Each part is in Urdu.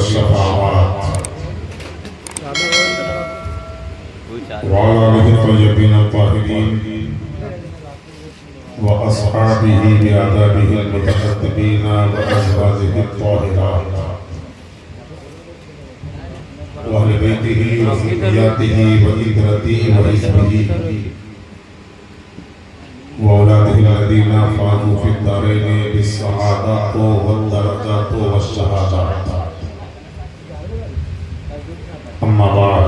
والشفاعات وعلى آله الطيبين الطاهرين وأصحابه بآدابه المتقدمين وأزواجه الطاهرات وأهل بيته وذرياته وإترته وحزبه وأولاده الذين فازوا في الدارين بالسعادات والدرجات والشهادات. أما بعد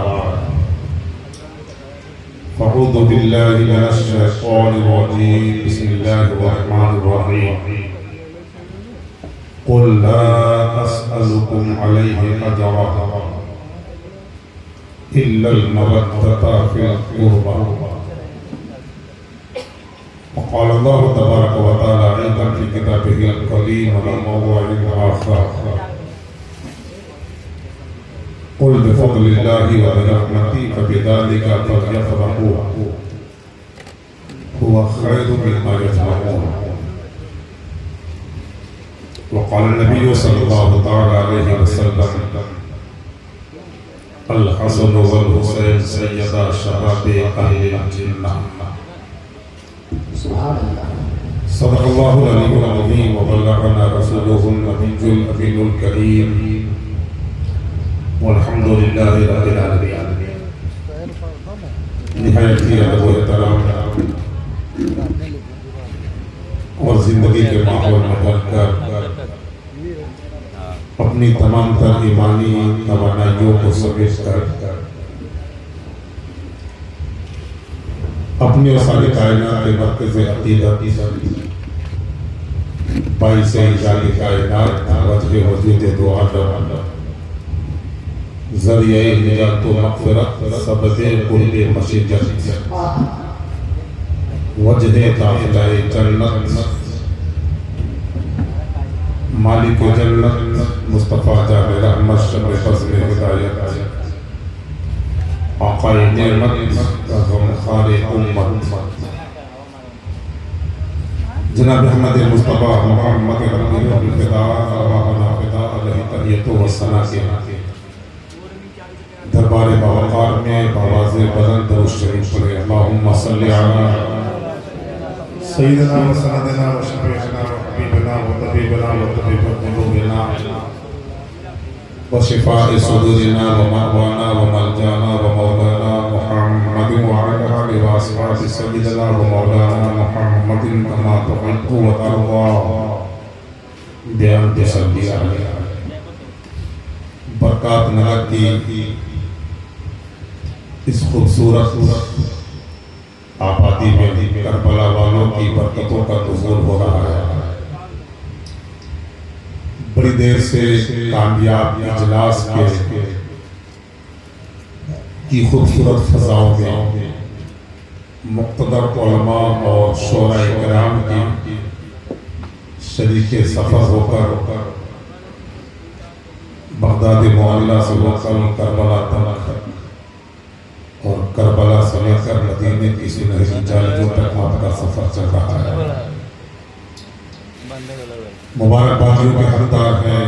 فأعوذ بالله من الشيطان الرجيم. بسم الله الرحمن الرحيم. قل لا أسألكم عليه أجرا إلا المودة في القربى. وقال الله تبارك وتعالى أيضا في كتابه الكريم وموضوع آخر: قل بفضل الله وبرحمته فبذلك فليفرحوا هو خير مما يجمعون. وقال النبي صلى الله تعالى عليه وسلم: الحسن والحسين سيدا شباب أهل الجنة. صدق الله العلي العظيم وبلغنا رسوله النبي الأمين الكريم والحمد لله رب العالمين. نہایت ہی ادب و احترام اور زندگی کے ماحول میں ڈھل کر اپنی تمام تر ایمانی توانائیوں کو سمیٹ کر اپنی اور ساری کائنات کے مرکز عقیدت باعث ایجاد کائنات وجہ وجود دو عالم ذریعہ نجات و مغفرت سبب قرب مشیت وجہ داخلہ جنت مالک جنت مصطفیٰ جان رحمت شمع فضل ہدایت آقا نعمت غمخوار امت جناب احمد مصطفیٰ محمد رضی الفداء آباءنا فداء علیہ تحیت و ثنا کے دربار باوقار میں باواز بلند درود شریف پڑھے: اللہم صلی علی سیدنا و سندنا و شفیعنا و حبیبنا و طبیبنا و طبیب قلوبنا و شفاء صدورنا و مأوانا و ملجانا و مولانا محمد وعلى آلہ و اصحابہ سیدنا و مولانا محمد کما تحب و ترضى بیان تسلی علیہ. برکات نگر کی اس خوبصورت آبادی میں کربلا والوں کی برکتوں کا نزول ہو رہا ہے. بڑی دیر سے کامیاب اجلاس کی خوبصورت فضاؤں میں مقتدر علماء اور شورا کرام کی شریک سفر ہو کر بغداد معلیٰ سے ہو کر کربلا تک اور کربلا سے لے کر مدینے کی سنہری جالجوں تک آپ کا سفر چل رہا ہے. مبارکبادیوں کے حقدار ہیں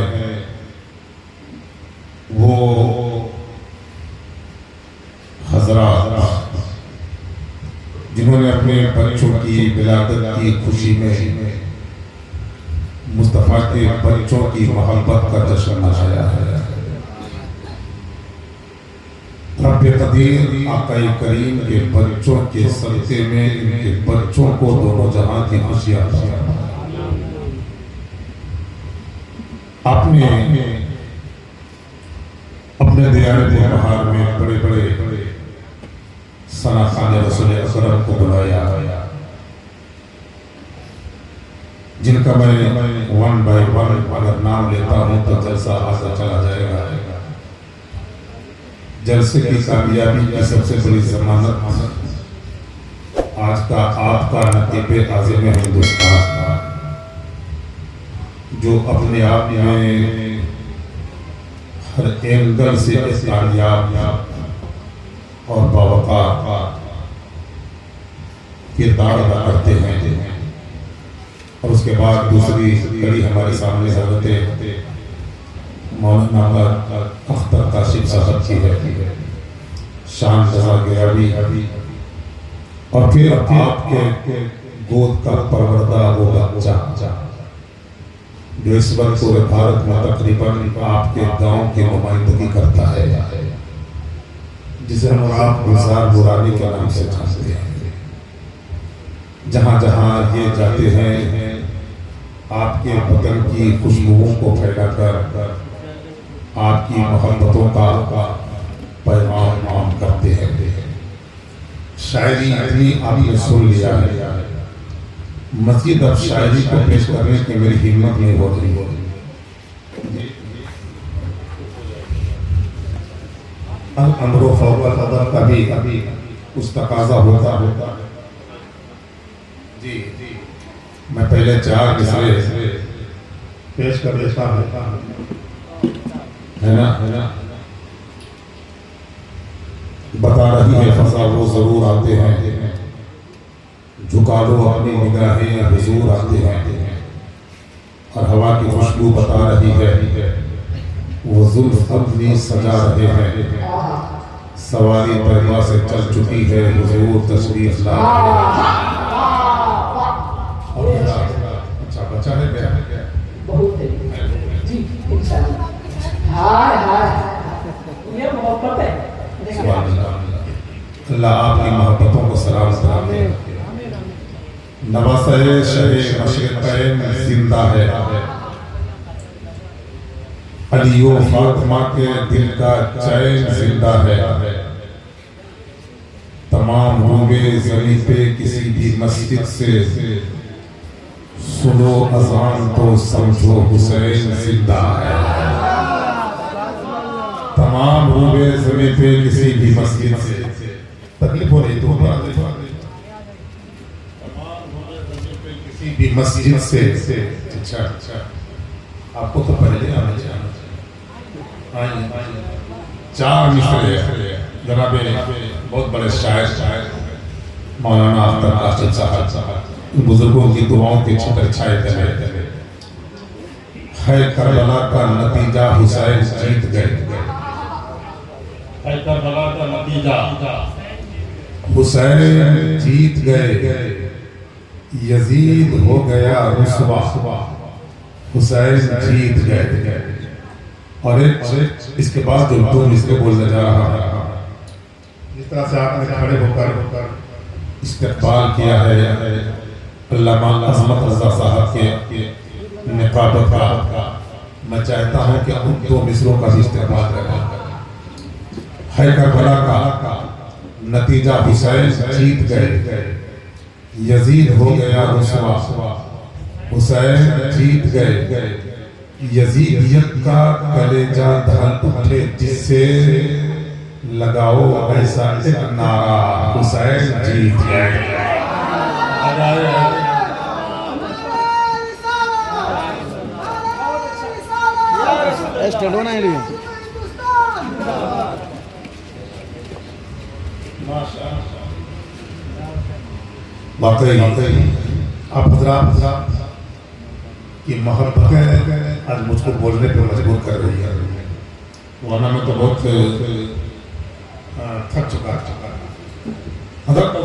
وہ حضرات جنہوں نے اپنے بچوں کی ولادت کی خوشی میں مصطفیٰ کے بچوں کی محبت کا جشن منایا ہے. رب قدیر آقا کریم کے بچوں کے صدقے میں ان کے بچوں کو دونوں جہاں کی خوشیاں عطا. آپ نے اپنے دیانت بہار میں بڑے بڑے ثنا خان رسول اکرم کو بلایا جن کا میں ون بائی ون اگر نام لیتا ہوں تو جلسہ آگے چلا جائے گا. جلسے کی کامیابی کی سب سے بڑی ضمانت آج کا آپ کا نقیب عظیم ہندوستان جو اپنے آپ میں ہر اینگل سے کامیاب اور باوقار کردار ادا کرتے ہیں. اور اس کے بعد دوسری کڑی ہمارے سامنے حضرت مولانا اختر کاشف صاحب کی ہے، شان رضا گرامی، اور پھر آپ کے گود کا پروردہ وہ بچہ جو اس وقت پورے بھارت میں تقریباً آپ کے گاؤں کی نمائندگی کرتا ہے، جسے ہم آپ گلزار نورانی کے نام سے جانتے ہیں۔ جہاں جہاں یہ جاتے ہیں آپ کے وطن کی خوشبوؤں کو پھیلا کر آپ کی محبتوں کا پیغام عام کرتے ہیں۔ شاعری اتنی آپ نے سن لیا ہے، مزید اب شاعری کو پیش کرنے کی میری ہمت نہیں ہو رہی۔ الامر فوق القدر کا بھی اس تقاضا ہوتا ہے۔ جی میں پہلے 4 مصرے پیش کر دیتا ہوں، ہے نا؟ بتا رہی ہے فضا وہ ضرور آتے ہیں، جھکا لو اپنی نگاہیں حضور آتے ہیں، اور ہوا کی خوشبو بتا رہی ہے وہ زلف اپنی سجا رہے ہیں، سواری طیبہ سے چل چکی ہے حضور تشریف لا رہے ہیں۔ اچھا بچہ ہے کیا؟ بہت ہے جی، انشاءاللہ۔ ہائے ہائے، یہ محبت ہے۔ اللہ آپ کی محبتوں کو سلام کرتے ہیں۔ نواسۂ شہ مشرقین زندہ ہے، علی و فاطمہ کے دل کا چین زندہ ہے، تمام روبے زمین پہ کسی بھی مسجد سے سنو اذان تو سمجھو حسین زندہ ہے، تمام روبے زمین پہ کسی بھی مسجد سے تکلیف ہو رہی تو کسی بھی مسجد سے اچھا آپ کو تو پہلے آنا چاہیے۔ 4 مصرے جناب بہت بڑے شاعر مولانا اختر کاشف صاحب، بزرگوں کی دعاؤں کے چھتر چھائے تلے، ہے کربلا کا نتیجہ حسین جیت گئے، ہے کربلا کا نتیجہ حسین جیت گئے، یزید ہو گیا رسوا، حسین جیت گئے۔ اور اس کے بعد جو 2 مصرے بولنے جا رہا ہے، جس طرح سے آپ نے کھڑے ہو کر استقبال کیا ہے علامہ عظمت رضا صاحب کے نقابت کا، میں چاہتا ہوں کہ ان 2 مصروں کا بھی استقبال کریں۔ ہے کربلا کا نتیجہ حسین جیت گئے، یزید ہو گیا رسوا، حسین جیت گئے، یزیدیت کا کلیجہ دھڑک اٹھے جس سے لگاؤ ایسا ایک نعرہ حسین جیت گئے۔ واقعی آپ حضرات کی محبتیں آج مجھ کو بولنے پہ مجبور کر رہی ہے، ورنہ میں تو بہت تھک چکا حضرت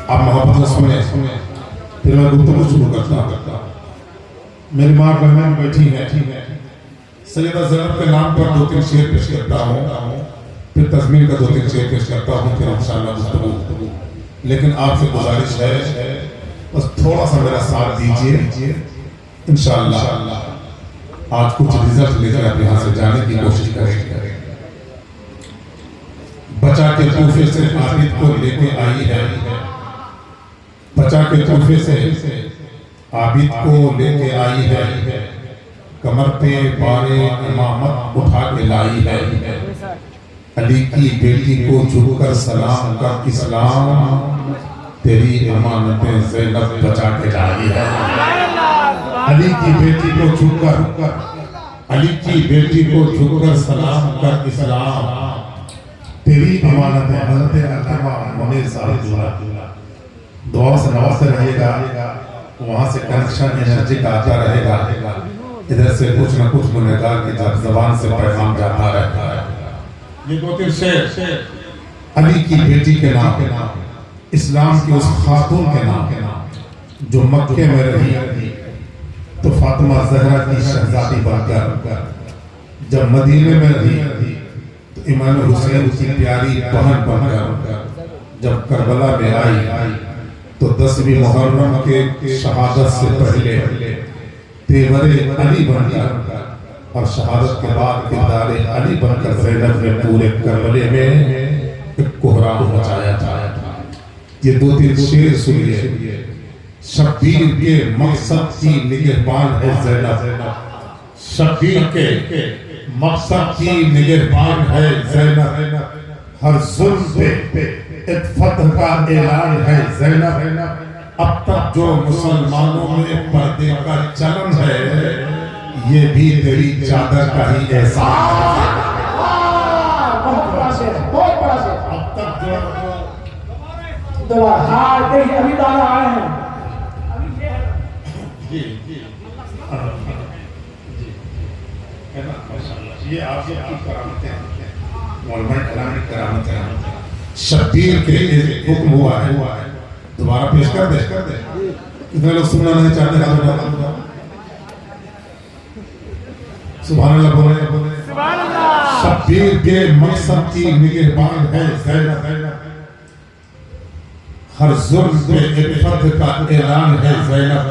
آپ محبت سنیں، پھر میں گفتگو شروع کرتا ہوں۔ میری ماں بہن بیٹھی ہے، سیدہ زینب کے نام پر 2-3 شعر پیش کرتا ہوں، پھر تضمین کا 2-3 شعر پیش کرتا ہوں، پھر انشاءاللہ گفتگو۔ لیکن آپ سے گزارش ہے بس تھوڑا سا میرا ساتھ دیجئے، انشاءاللہ آج کچھ رزلٹ لے کر آپ یہاں سے جانے کی کوشش کریں گے۔ بچا کے کوفے سے عابد کو لے کے آئی ہے، بچا کے کوفے سے عابد کو لے کے آئی ہے، کمر پہ بارے امامت اٹھا کے لائی ہے، علی کی بیٹی کو جھک کر سلام کا اسلام تیری امانتیں زینب بچا کے لائی ہے، علی کی بیٹی کو جھک کر، علی کی بیٹی کو جھک کر سلام کا اسلام تیری امانتیں حضرت علامہ منیر صاحب دعا سے نوازتے رہیے گا، وہاں سے کنیکشن انرجی کا آتا رہے گا، ادھر سے کچھ نہ کچھ گنہگار کی جب زبان سے پیغام جاتا رہتا ہے. یہ 2-3 شعر علی کی بیٹی کے نام، اسلام کی اس خاتون کے نام جو مکے میں رہی تو فاطمہ زہرا کی شہزادی بن کر، جب مدینے میں رہی تو امام حسین کی پیاری بہن بن کر، جب کربلا میں آئی تو 10ویں محرم کے شہادت سے پہلے تیور علی بن کر اور شہادت کے بعد کردار علی بن کر زینب نے پورے کربلے میں ایک کوہرام مچایا تھا. یہ 2-3 شعر سنیے. شبیر کے مقصد کی نگہبان ہے زینب، شبیر کے مقصد کی نگہبان ہے زینب، ہر ظلم پہ ایک فتح کا اعلان ہے زینب. اب تک جو مسلمانوں میں پردے کا چلن ہے یہ بھی تیری چادر کا ہی احسان ہے. بہت بڑا شعر، بہت بڑا شعر. اب تک جو دوبارہ ہاں دیکھیں ابھی دانا آئے ہیں. جی یہ آپ کی کرامتیں ہیں، علماء کرام کی کرامتیں ہیں. شبیر کے ایک حکم ہوا ہے، دوبارہ پیش کر دے. کتنے لوگ سننا نہیں چاہتے ہیں؟ سبحان اللہ بولے. شبیر کے مقصد کی نگہبان ہے زینب، ہر ظلم پہ ایک فتح کا اعلان ہے زینب.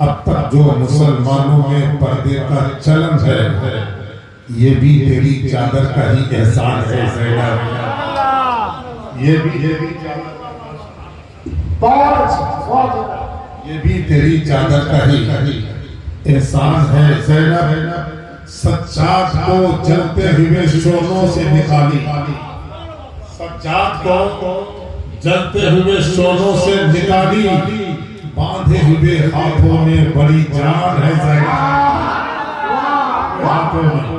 اب تک جو مسلمانوں میں پردے کا چلن ہے یہ بھی تیری چادر کا ہی احسان ہے زینب. یہ بھی تیری چادر کا ہی احسان ہے زینب. سجاد کو جلتے ہوئے شعلوں سے نکالی، سجاد کو جلتے ہوئے شعلوں سے نکالی، باندھے ہوئے ہاتھوں میں بڑی جان ہے زینب. ہاتھوں میں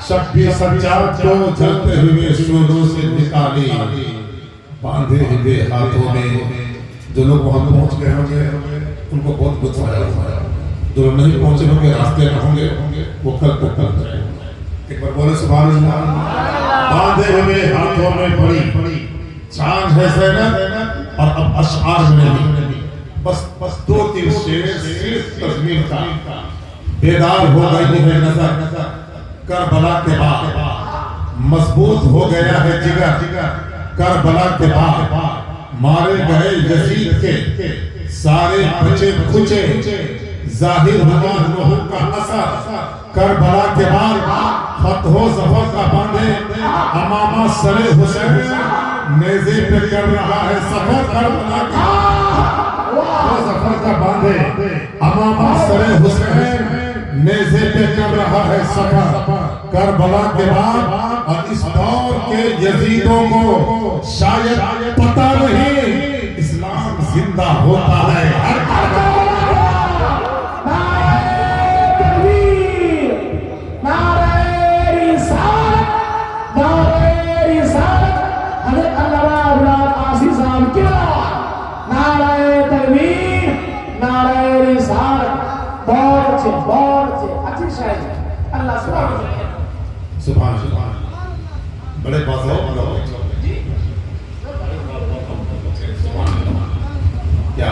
شبیر سجاد کو جلتے ہوئے شعلوں سے نکالی، باندھے ہوئے ہاتھوں میں. جو لوگ وہاں پہنچ گئے ہوں گے ان کو بہت کچھ آیا ہوا ہے، جو لوگ نہیں پہنچے ہوں گے راستے میں ہوں گے وہ کل کو کل کریں. ایک بار بولے سبحان اللہ. باندھے ہوئے ہاتھوں میں بڑی جان ہے زینب. اور اب اشعار میں نہیں، بس 2-3 شعر صرف تضمین کا. بیدار ہو گئی ہے نظر کربلا کے بعد، مضبوط ہو گیا ہے جگر کربلا کے بعد، مارے گئے یزید کے سارے بچے کھچے، ظاہر ہوا روح کا اثر کربلا کے بعد. فتح و ظفر کا باندھے امامہ سر حسین، نیزے پہ کر رہا ہے سفر کربلا کا. ظفر کا باندھے امامہ سر حسین، نیزے پہ کر رہا ہے سفر کربلا کے بعد. اور اس دور کے یزیدوں کو شاید پتہ نہیں اسلام زندہ ہوتا ہے. سبحان اللہ. بڑے بات ہے کیا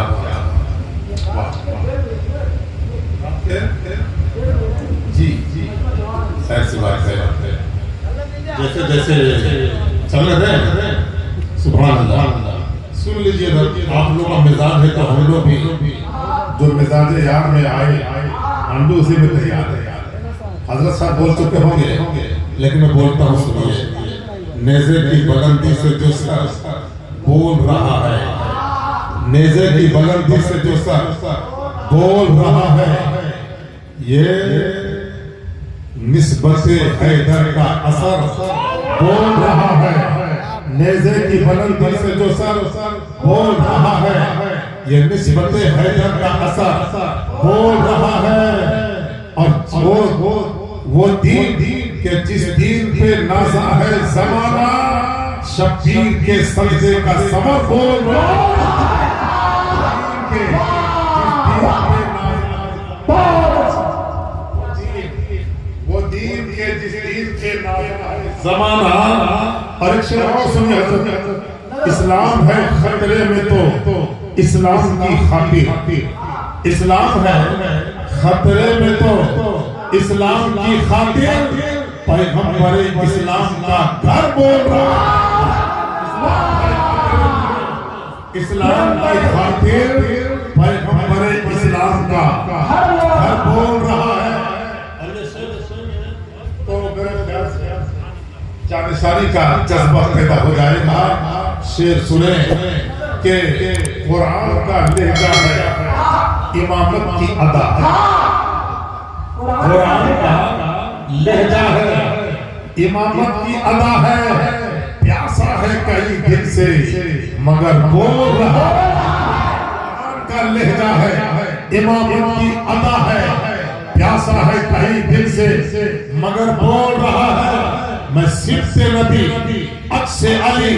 جی ایسی بات ہے. جیسے چل رہے ہیں سبحان اللہ. سن لیجئے آپ لوگ کا مزاج ہے تو ہم لوگ بھی جو مزاج یار میں آئے ہم بھی اسی میں تیار ہے. حضرت صاحب بول چکے ہوں گے لیکن میں بولتا ہوں سنیے. نیزے کی بلندی سے جو سر بول رہا ہے، نیزے کی بلندی سے جو سر بول رہا ہے، یہ نسبت حیدر کا اثر بول رہا ہے. نیزے کی بلندی سے جو سر بول رہا ہے، یہ نسبت حیدر کا اثر بول رہا ہے. اور وہ دین کہ جس دین پہ نازا ہے زمانہ، شبیر کے سجدے کا سبب بول رہا ہے. کے جس دین کے زمانہ اور ایک شعر اور سنیے حضرت اسلام ہے خطرے میں تو اسلام کی خاطر اسلام ہے خطرے میں تو اسلام کی خاطر پیغمبر اسلام کا گھر بول رہا اسلام کی خاطر پیغمبر اسلام کا گھر بول رہا ہے تو جانشاری کا جذبہ پیدا ہو جائے گا شعر سنیں کہ قرآن کا لہجہ ہے امامت کی ادا قرآن کا لہجہ ہے امامت کی ادا ہے پیاسا ہے کئی دن سے مگر بول رہا قرآن کا لہجہ ہے امامت کی ادا ہے پیاسا ہے کئی دن سے مگر بول رہا ہے میں صفت نبی عکس علی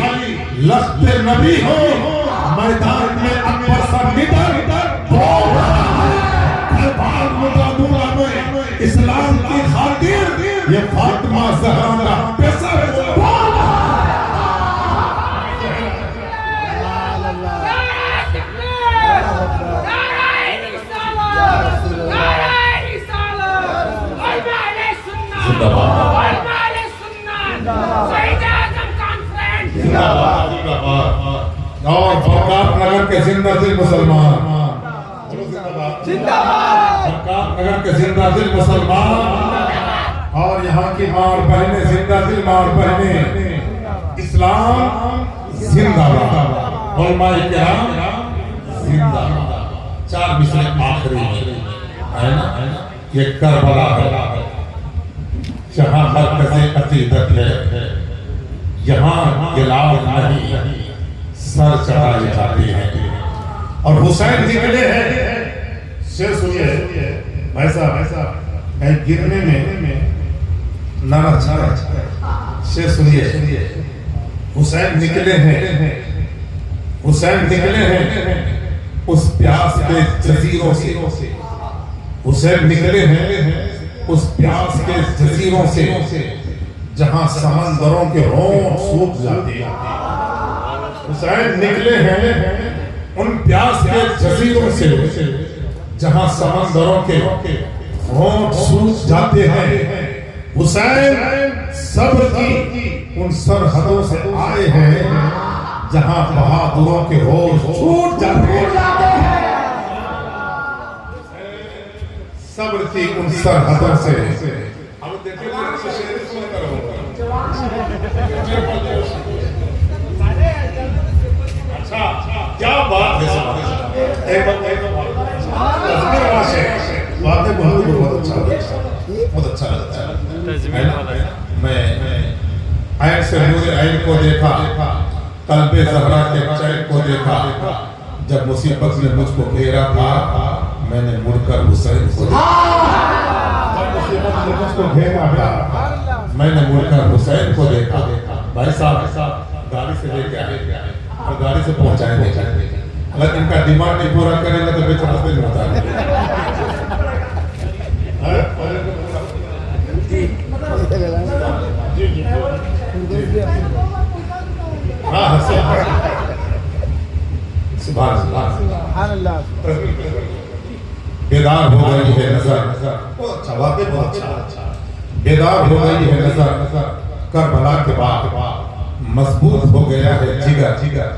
لخت نبی ہوں میدان میں اکبر سا نڈر بول رہا ہے دربار مٹا دوں گا میں اسلام کی خاطر یہ فاطمہ زہرا کا پیسہ بول رہا ہے اور برکات نگر کے زندہ دل مسلمان برکات نگر کے زندہ دل مسلمان اور یہاں کی ماں اور بہنیں زندہ دل ماں اور بہنیں اسلام زندہ باد علماء کرام زندہ باد چار مثلیں آخری ہے نا یہ کربلا ہے جہاں مرکز عقیدت ہے یہاں گلاف نہیں سر چڑھائے جاتے ہیں اور حسین نکلے ہیں شعر سنیے بھائی صاحب گرنے میں نارا چھاڑا شعر سنیے حسین نکلے ہیں حسین نکلے ہیں اس پیاس کے جزیروں سے حسین نکلے ہیں اس پیاس کے جزیروں سے جہاں سمندروں کے ہونٹ سوکھ جاتے ہیں حسین نکلے ہیں ان پیاس کے جزیروں سے جہاں سمندروں کے ہونٹ سوکھ جاتے ہیں حسین صبر کی ان سرحدوں سے آئے ہیں جہاں بہادروں کے ہوش چھوٹ جاتے ہیں صبر کی ان سرحدوں سے کیا بات ہے باتیں بہت اچھا لگتا ہے میں عین سے نور عین کو دیکھا قلب زہرا کے چین کو دیکھا جب مصیبت نے مجھ کو گھیرا تھا میں نے مڑ کر حسین کو میں نے مڑ کر حسین کو دیکھا بھائی صاحب گاڑی سے لے کے آئے اور گاڑی سے پہنچائیں گے اگر ان کا ڈیمانڈ نہیں پورا کریں گے تو بیچ راستے نہیں ہوتا سبحان اللہ بیدار ہو گئی ہے نظر بہت اچھا بیدار ہو گئی ہے نظر کربلا کے بعد مضبوط ہو گیا ہے جگر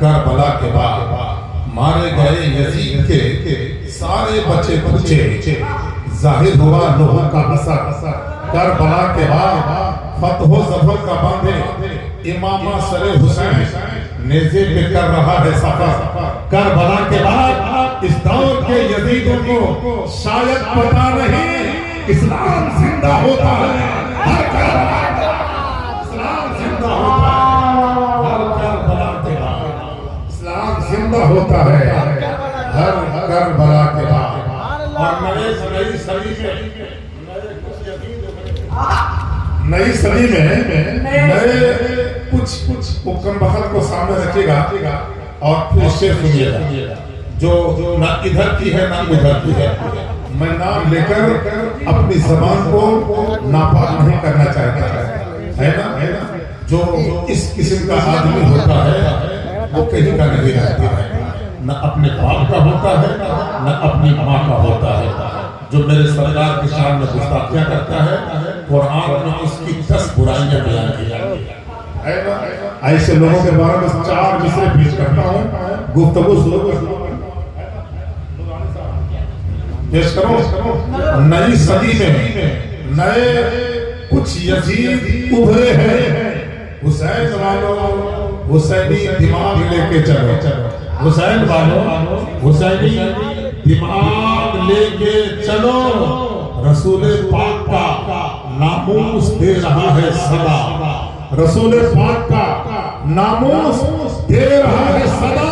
کربلا کے بعد مارے گئے یزید کے سارے بچے بچے ظاہر ہوا لوہوں کا اثر کربلا کے بعد فتح و ظفر کا باندھے امامہ سر حسین نیزے پہ کر رہا ہے سفر کربلا کے بعد اس دور کے یزیدوں کو شاید پتا نہیں اسلام زندہ ہوتا ہے ہر کربلا اسلام زندہ ہوتا ہے ہر کربلا کے بعد اسلام زندہ ہوتا ہے ہر کربلا کے بعد اور نئی صدی میں نئے کچھ حکم بخت کو سامنے رکھے گا اور پھر شعر سنیے گا جو نہ ادھر کی ہے نہ ادھر کی ہے میں نام لے کر اپنی زبان کو ناپاک نہیں کرنا چاہتا ہے نا؟ جو اس قسم کا آدمی ہوتا ہے وہ کہیں کا نہیں رہتا ہے، نہ اپنے باپ کا ہوتا ہے نہ اپنی ماں کا ہوتا ہے۔ جو میرے سرکار کی شان میں گستاخیاں کرتا ہے، قرآن میں اس کی 10 برائیاں بیان کی جاتی ہیں۔ ایسے لوگوں کے بارے میں 4 مصرے پیش کرتا ہوں، گفتگو پیش کرو۔ نئی صدی میں نئے کچھ یزید ابھرے ہیں، حسین والوں حسینی دماغ لے کے چلو، حسین والوں حسینی دماغ لے کے چلو، رسول پاک کا ناموس دے رہا ہے صدا، رسول پاک کا ناموس دے رہا ہے صدا،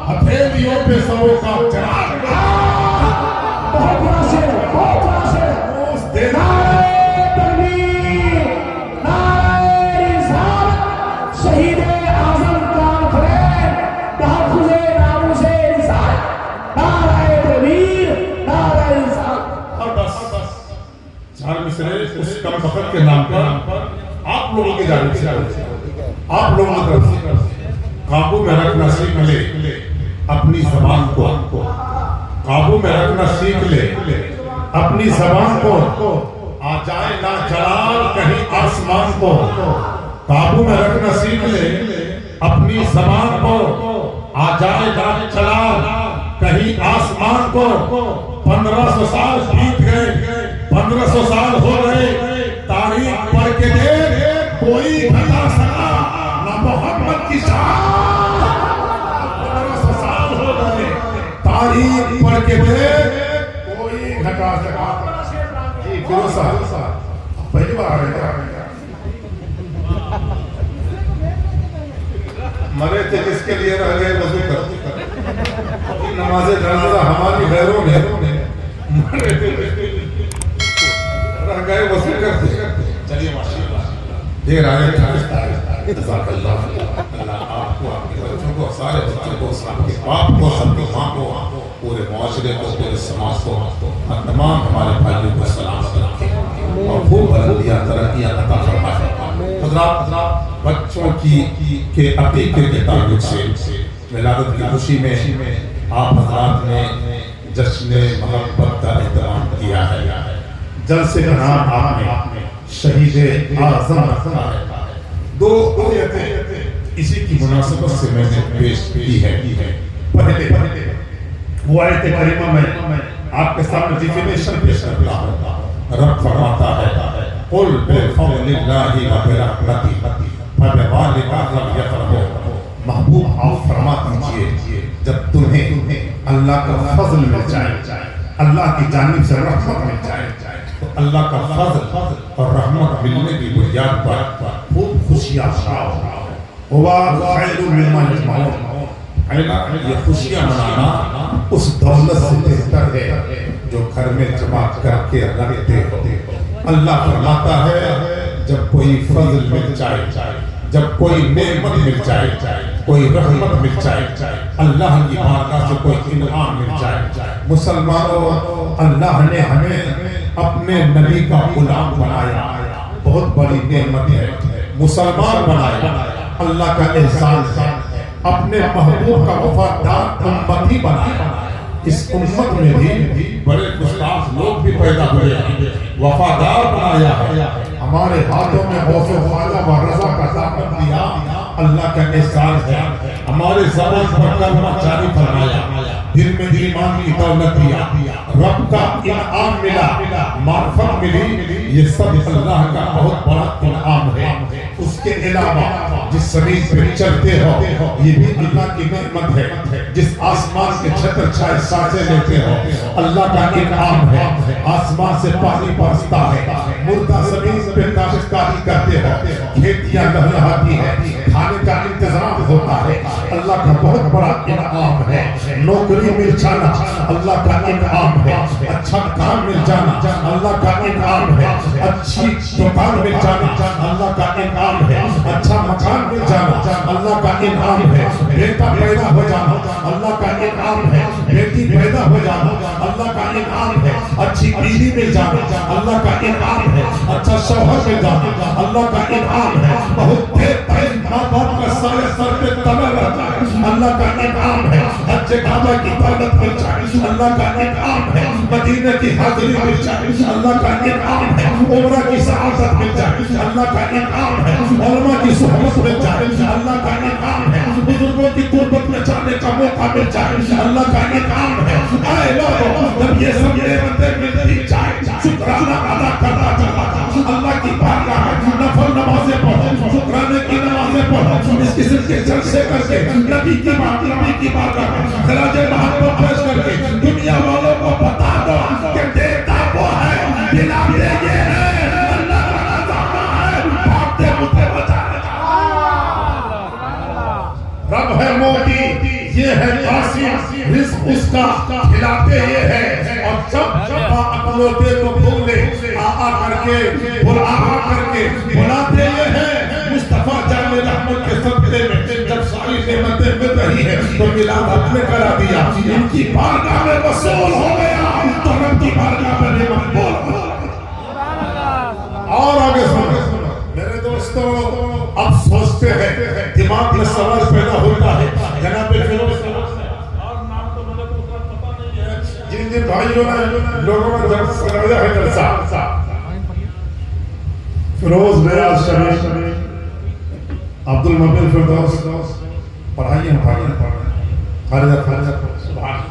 ہتھیلیوں پہ سروں کا چراغ بہت بڑا شعر، بہت بڑا شعر۔ دے رہا نعرہ تکبیر، نعرہ رسالت، شہید اعظم کانفرنس، تحفظ ناموس رسالت، نعرہ تکبیر، نعرہ رسالت۔ اور بس 4 مصرے اس کم بخت کے نام پر آپ لوگوں کی جانب سے آپ لوگوں کی طرف سے قابو میں رکھنا سیکھ لے اپنی زبان کو، قابو میں رکھنا سیکھ لے اپنی زبان کو، آ جائے نا جلال کہیں آسمان کو، قابو میں رکھنا سیکھ لے اپنی زبان کو، آ جائے نا جلال کہیں آسمان کو۔ 1500 سال بیت گئے، 1500 سال ہو گئے، تاریخ پڑھ کے دیکھ کوئی بتا سکا نہ محمد کی شان۔ 1500 سال ہو گئے، تاریخ پڑھ کے دیکھ کوئی گھٹا سکا۔ جی فیروز صاحب پہلی بار آ رہے ہیں، مرے تھے جس کے لیے رہ گئے وضو کر، نماز جنازہ ہماری غیروں نے مرے تھے رہ گئے وضو کرتے۔ چلیے ماشاءاللہ دیر آئے جزاک اللہ، اللہ آپ کو، آپ کے بچوں کو، سارے بچوں کو، آپ کے باپ کو، سب کے ماں کو، پورے معاشرے کو، پورے سماج کو، تمام ہمارے بھائیوں کو سلامت رکھے اور خوب بلندیاں ترقیاں عطا فرمائے۔ حضرات بچوں کے عقیقے کے تعلق سے ولادت کی خوشی میں آپ حضرات نے جشن محبت کا اہتمام کیا ہے، جلسے کا نام آپ نے شہید اعظم رکھا ہے۔ 2 آیتیں اسی کی مناسبت سے میں نے پیش کی ہے۔ پہلے وہ آیت کریمہ میں آپ کے سامنے ڈیفینیشن پیش کرتا ہوں۔ رب فرماتا ہے قل بفضل اللہ وبرحمتہ فبذلک فلیفرحوا۔ محبوب آپ فرما دیجئے جب تمہیں اللہ کا فضل مل جائے، اللہ کی جانب سے رحمت مل جائے، تو اللہ کا فضل اور رحمت ملنے کی بنیاد پر خوب خوشیاں مناؤ۔ ہوا خیر مما یجمعون، یہ خوشیاں منانا اس دولت سے بہتر ہے جو گھر میں جمع کر کے رکھتے ہو۔ اللہ فرماتا ہے جب کوئی فضل مل جائے، جب کوئی نعمت مل جائے، کوئی رحمت مل جائے، اللہ کی بارگاہ سے کوئی انعام مل جائے۔ مسلمانوں، اللہ نے ہمیں اپنے نبی کا غلام بنایا، بہت بڑی نعمت ہے۔ مسلمان بنایا، اللہ کا احسان ہے۔ اپنے محبوب کا وفادار امتی بنایا، اس امت میں بھی بڑے گستاخ لوگ بھی پیدا ہوئے ہیں، وفادار بنایا ہے۔ ہمارے ہاتھوں میں غوث و خواجہ و رضا کا دامن دیا، اللہ کا احسان ہے۔ ہمارے زبان پر کلمہ جاری فرمایا، دل میں ایمان کی دولت دیا، رب کا انعام ملا، معرفت ملی، یہ سب اللہ کا بہت بڑا انعام ہے۔ اس کے علاوہ جس زمین پہ چلتے ہو یہ بھی اللہ کی نعمت ہے، جس آسمان کے چھتر چھائے سانسیں لیتے ہو اللہ کا انعام ہے۔ آسمان سے پانی برستا ہے، مردہ زمین پہ کاشتکاری کرتے ہو، کھیتیاں لہلہاتی ہے، کھانے کا انتظام ہوتا ہے، اللہ کا بہت بڑا انعام ہے۔ نوکری مل جانا اللہ کا انعام ہے، اچھا کام مل جانا اللہ کا انعام ہے، اچھی دکان مل جانا اللہ کا انعام انعام ہے، اچھا مکان مل جانا اللہ کا انعام ہے، بیٹا پیدا ہو جانا اللہ کا انعام ہے، بیٹی پیدا ہو جانا اللہ کا انعام ہے، اچھی بیوی مل جانا اللہ کا انعام ہے، اچھا شوہر مل جانا اللہ کا انعام ہے، بہت دیر تک ماں باپ کا سایہ سر پہ تنا رہتا ہے اللہ کا انعام ہے، حج کعبہ کی دولت مل جائے اللہ کا انعام ہے، مدینہ کی حاضری مل جائے اللہ کا انعام ہے، عمرہ کی سعادت مل جائے اللہ کا انعام ہے، علماء کی صحبت مل جائے اللہ کا انعام ہے، بزرگوں کی قربت میں جانے کا موقع مل جائے اللہ کا انعام ہے۔ اے لوگوں جب یہ سب نعمتیں ملتی جائے شکرانہ ادا کرنا چاہتا اللہ کی بارگاہ میں نفل نمازیں پڑھو، شکرانے کی نمازیں پڑھو، اس قسم کے جلسے کر کے نبی کی بارگاہ میں خراج محبت پیش کر کے دنیا والوں کو بتا دو کہ دیتا وہ ہے دلاتے یہ ہے اللہ کا نظامہ ہے بھاگتے مجھے بچانے رب ہے موتی یہ ہے قاسم رزق اس کا کھلاتے یہ ہے اور جب اپلوتے کو بھولے آہا کر کے بلاتے یہ ہے مصطفیٰ جان رحمت کے صدقے میں جب ساری نعمتیں مل رہی ہیں تو ملاد اپنے کرا دیا ان کی بارگاہ میں وصول ہو گیا تو رب کی بارگاہ میں مقبول ہو گیا۔ اور آگے سنو میرے دوستوں اب سوچتے ہیں دماغ میں سوال پیدا ہوتا ہے جناب فیروز جن بھائیوں نے لوگوں نے جب سنویا ہے جلسہ فیروز بیاض شریف عبدالمبین فردوس پڑھائیے خارجہ سبحان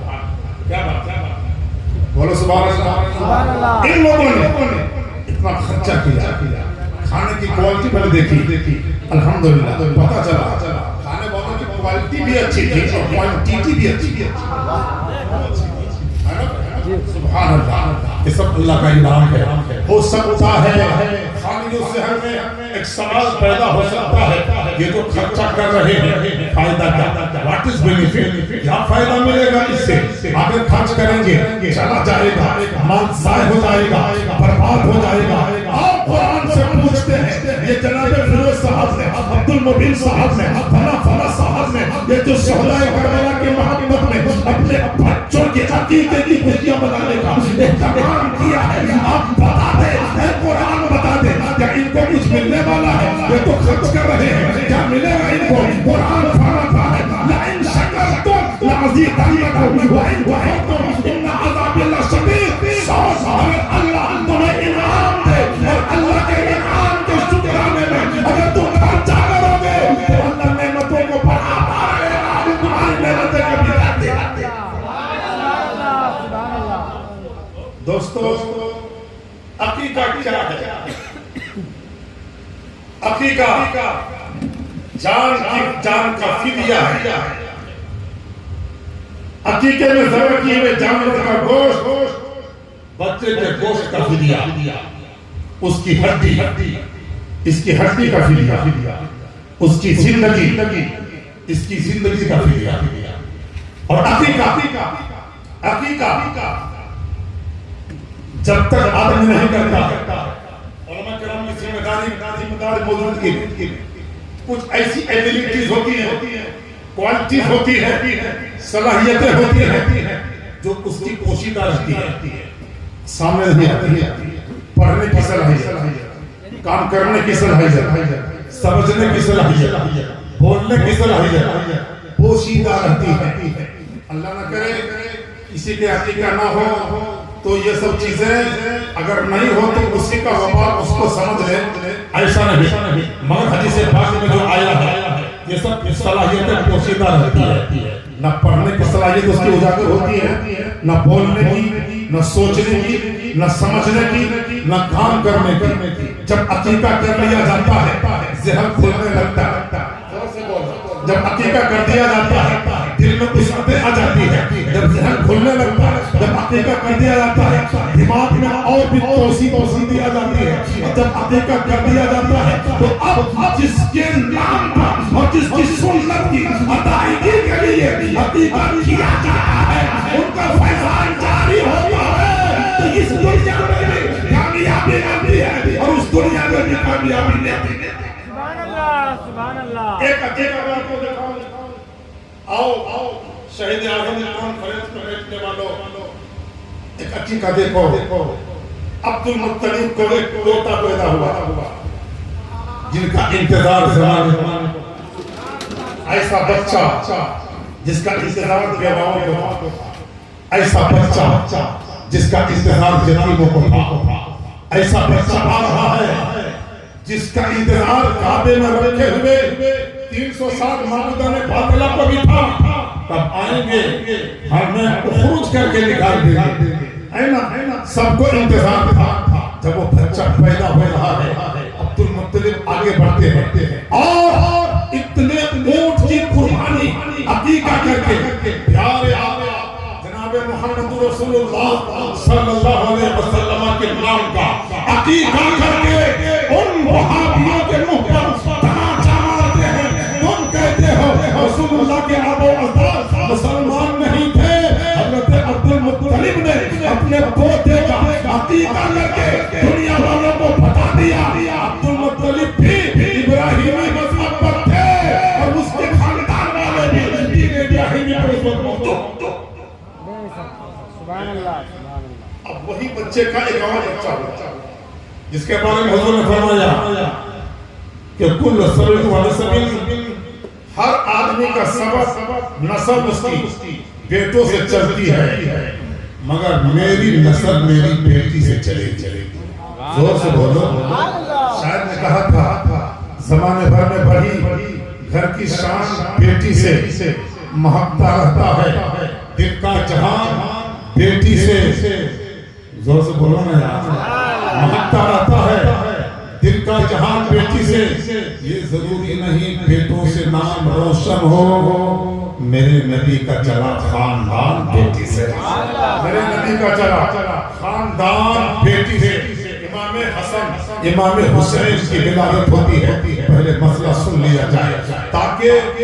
کیا بات بولو سبحان اللہ۔ ان لوگوں نے اتنا خرچہ کیا کھانے کی کوالٹی پہلے دیکھی الحمدللہ پتہ چلا کھانے والوں کی کوالٹی بھی اچھی تھی اور کوانٹیٹی بھی اچھی تھی سبحان اللہ یہ سب اللہ کا انعام ہے۔ ہو سکتا ہے خالد الذہن میں ایک سوال پیدا ہو سکتا ہے یہ جو خرچہ کر رہے ہیں فائدہ کیا واٹ از بینیفٹ کیا فائدہ ملے گا اس سے آگے خرچ کریں گے چلا جائے گا مال ضائع ہو جائے گا برباد ہو جائے گا۔ آپ قرآن سے پوچھتے ہیں یہ جناب فیروز صاحب نے عبدالمبین صاحب نے فلا صاحب نے یہ جو شہداء کربلا کی محبت میں اپنے بچوں کے عقیقے کی خوشیاں بنانے کا اہتمام کیا ہے آپ بتا دیں قرآن بتا دیں کیا ان کو کچھ ملنے والا ہے یہ تو خرچ کر رہے ہیں کیا ملے گا ان کو قرآن فرماتا ہے لئن شکرتم لأزیدنکم وإن کفرتم ان عذاب لشدید اگر اللہ تمہیں انعام دے اور اللہ کے انعام کے شکرانے میں اگر تم خرچہ کرو گے تو اللہ نعمتوں کو بڑھاتا رہے گا تمہاری نعمتیں کبھی رہتی رہتی۔ دوستو عقیقہ کیا ہے؟ عقیقہ جان کا فدیہ ہے۔ عقیقے میں ذبح کیے ہوئے جانور کا گوشت بچے کے گوشت کا فدیہ اس کی ہڈی اس کی ہڈی کا فدیہ اس کی زندگی اس کی زندگی کا فدیہ اور عقیقہ جب تک آدمی نہیں کرتا علماء کرام کی ذمہ داری موجودگی کچھ ایسی ایبیلٹیز ہوتی ہیں کوالٹیز ہوتی ہیں صلاحیتیں ہوتی ہیں جو اس کی پوشیدہ رہتی ہے سامنے نہیں آتی ہے۔ پڑھنے کی صلاحیت کام کرنے کی صلاحیت سمجھنے کی صلاحیت بولنے کی صلاحیت پوشیدہ رہتی ہے۔ اللہ نہ کرے کسی کے عقیقہ نہ ہو تو یہ سب چیزیں اگر نہیں ہو تو اسی کا وبال اس کو سمجھ لے ایسا نہیں مگر حدیث پاک میں جو آیا ہے یہ سب صلاحیتیں پوشیدہ رہتی ہے۔ نہ پڑھنے کی صلاحیت اس کی اجاگر ہوتی ہے نہ بولنے کی نہ سوچنے کی نہ سمجھنے کی نہ کام کرنے کی۔ جب عقیقہ کر لیا جاتا ہے ذہن کھلنے لگتا ہے جب عقیقہ کر دیا جاتا ہے دل میں قسمتیں آ جاتی ہے جب ذہن کھلنے لگتا ہے جب عقیقہ کر دیا جاتا ہے دماغ میں اور بھی توسیع دیا جاتی ہے جب عقیقہ کر دیا جاتا ہے تو اب جس کے نام پر اور جس کی سنت کی ادائیگی کے لیے عقیقہ کیا جاتا ہے ان کا فیضان جاری ہوتا ہے تو اس دنیا میں بھی کامیابی آتی ہے اور اس دنیا میں بھی کامیابی لیتی ہے۔ سبحان اللہ ایک عقیدہ میں آپ کو دکھاؤں. آؤ شہید اعظم کانفرنس میں بیٹھنے والوں ایک عقیدہ دیکھو. عبد المطلب کو ایک پوتا پیدا ہوا جن کا انتظار زمانے ایسا بچہ جس کا انتظار بیواؤں کو تھا, ایسا بچہ جس کا انتظار یتیموں کو تھا, ایسا بچہ آ رہا ہے جس کا انتظار کعبے میں رکھے ہوئے 360 معبودان باطلہ کو بھی تھا. تب آئیں گے ہمیں خروج کر کے نکال دیں گے. سب کو انتظار تھا. جب وہ بچہ پیدا ہو رہا ہے عبد المطلب آگے بڑھتے ہیں اور اتنے اونٹ کی قربانی عقیقہ کر کے پیارے آقا جناب محمد رسول اللہ صلی اللہ علیہ وسلم کے نام کا عقیقہ کر کے ان وہابیوں کے منہ پر تماچا مارتے ہیں. تم کہتے ہو رسول اللہ کے آبا و اجداد مسلمان نہیں تھے. حضرت عبد المطلب نے اپنے پوتے کا عقیقہ کر کے دنیا والوں کو بتا دیا. عبد المطلب بھی ابراہیمی مذہب پر تھے اور اس کے خاندان والے بھی دین ابراہیمی پر اس وقت موجود. سبحان اللہ. اب وہی بچے کا ایک اور بچہ ہوتا جس کے بارے میں حضور نے فرمایا کہ کل سبب و نسب, ہر آدمی کا سبب نسب اس کی بیٹوں سے چلتی ہے مگر میری نسل میری بیٹی سے چلے گی. زور سے بولو. شاید نے کہا تھا زمانے بھر میں بڑھی گھر کی شان بیٹی سے مہکتا رہتا ہے. دل کا جہان بیٹی سے, زور سے بولو نا یار, مہکتا رہتا ہے. دل کا جہان بیٹی سے. یہ ضروری نہیں بیٹوں سے نام روشن ہو. میرے نبی کا چلا خاندان بیٹی سے. میرے نبی کا چلا خاندان بیٹی سے. امام حسن امام حسین کی ولادت ہوتی ہے. پہلے مسئلہ سن لیا جائے تاکہ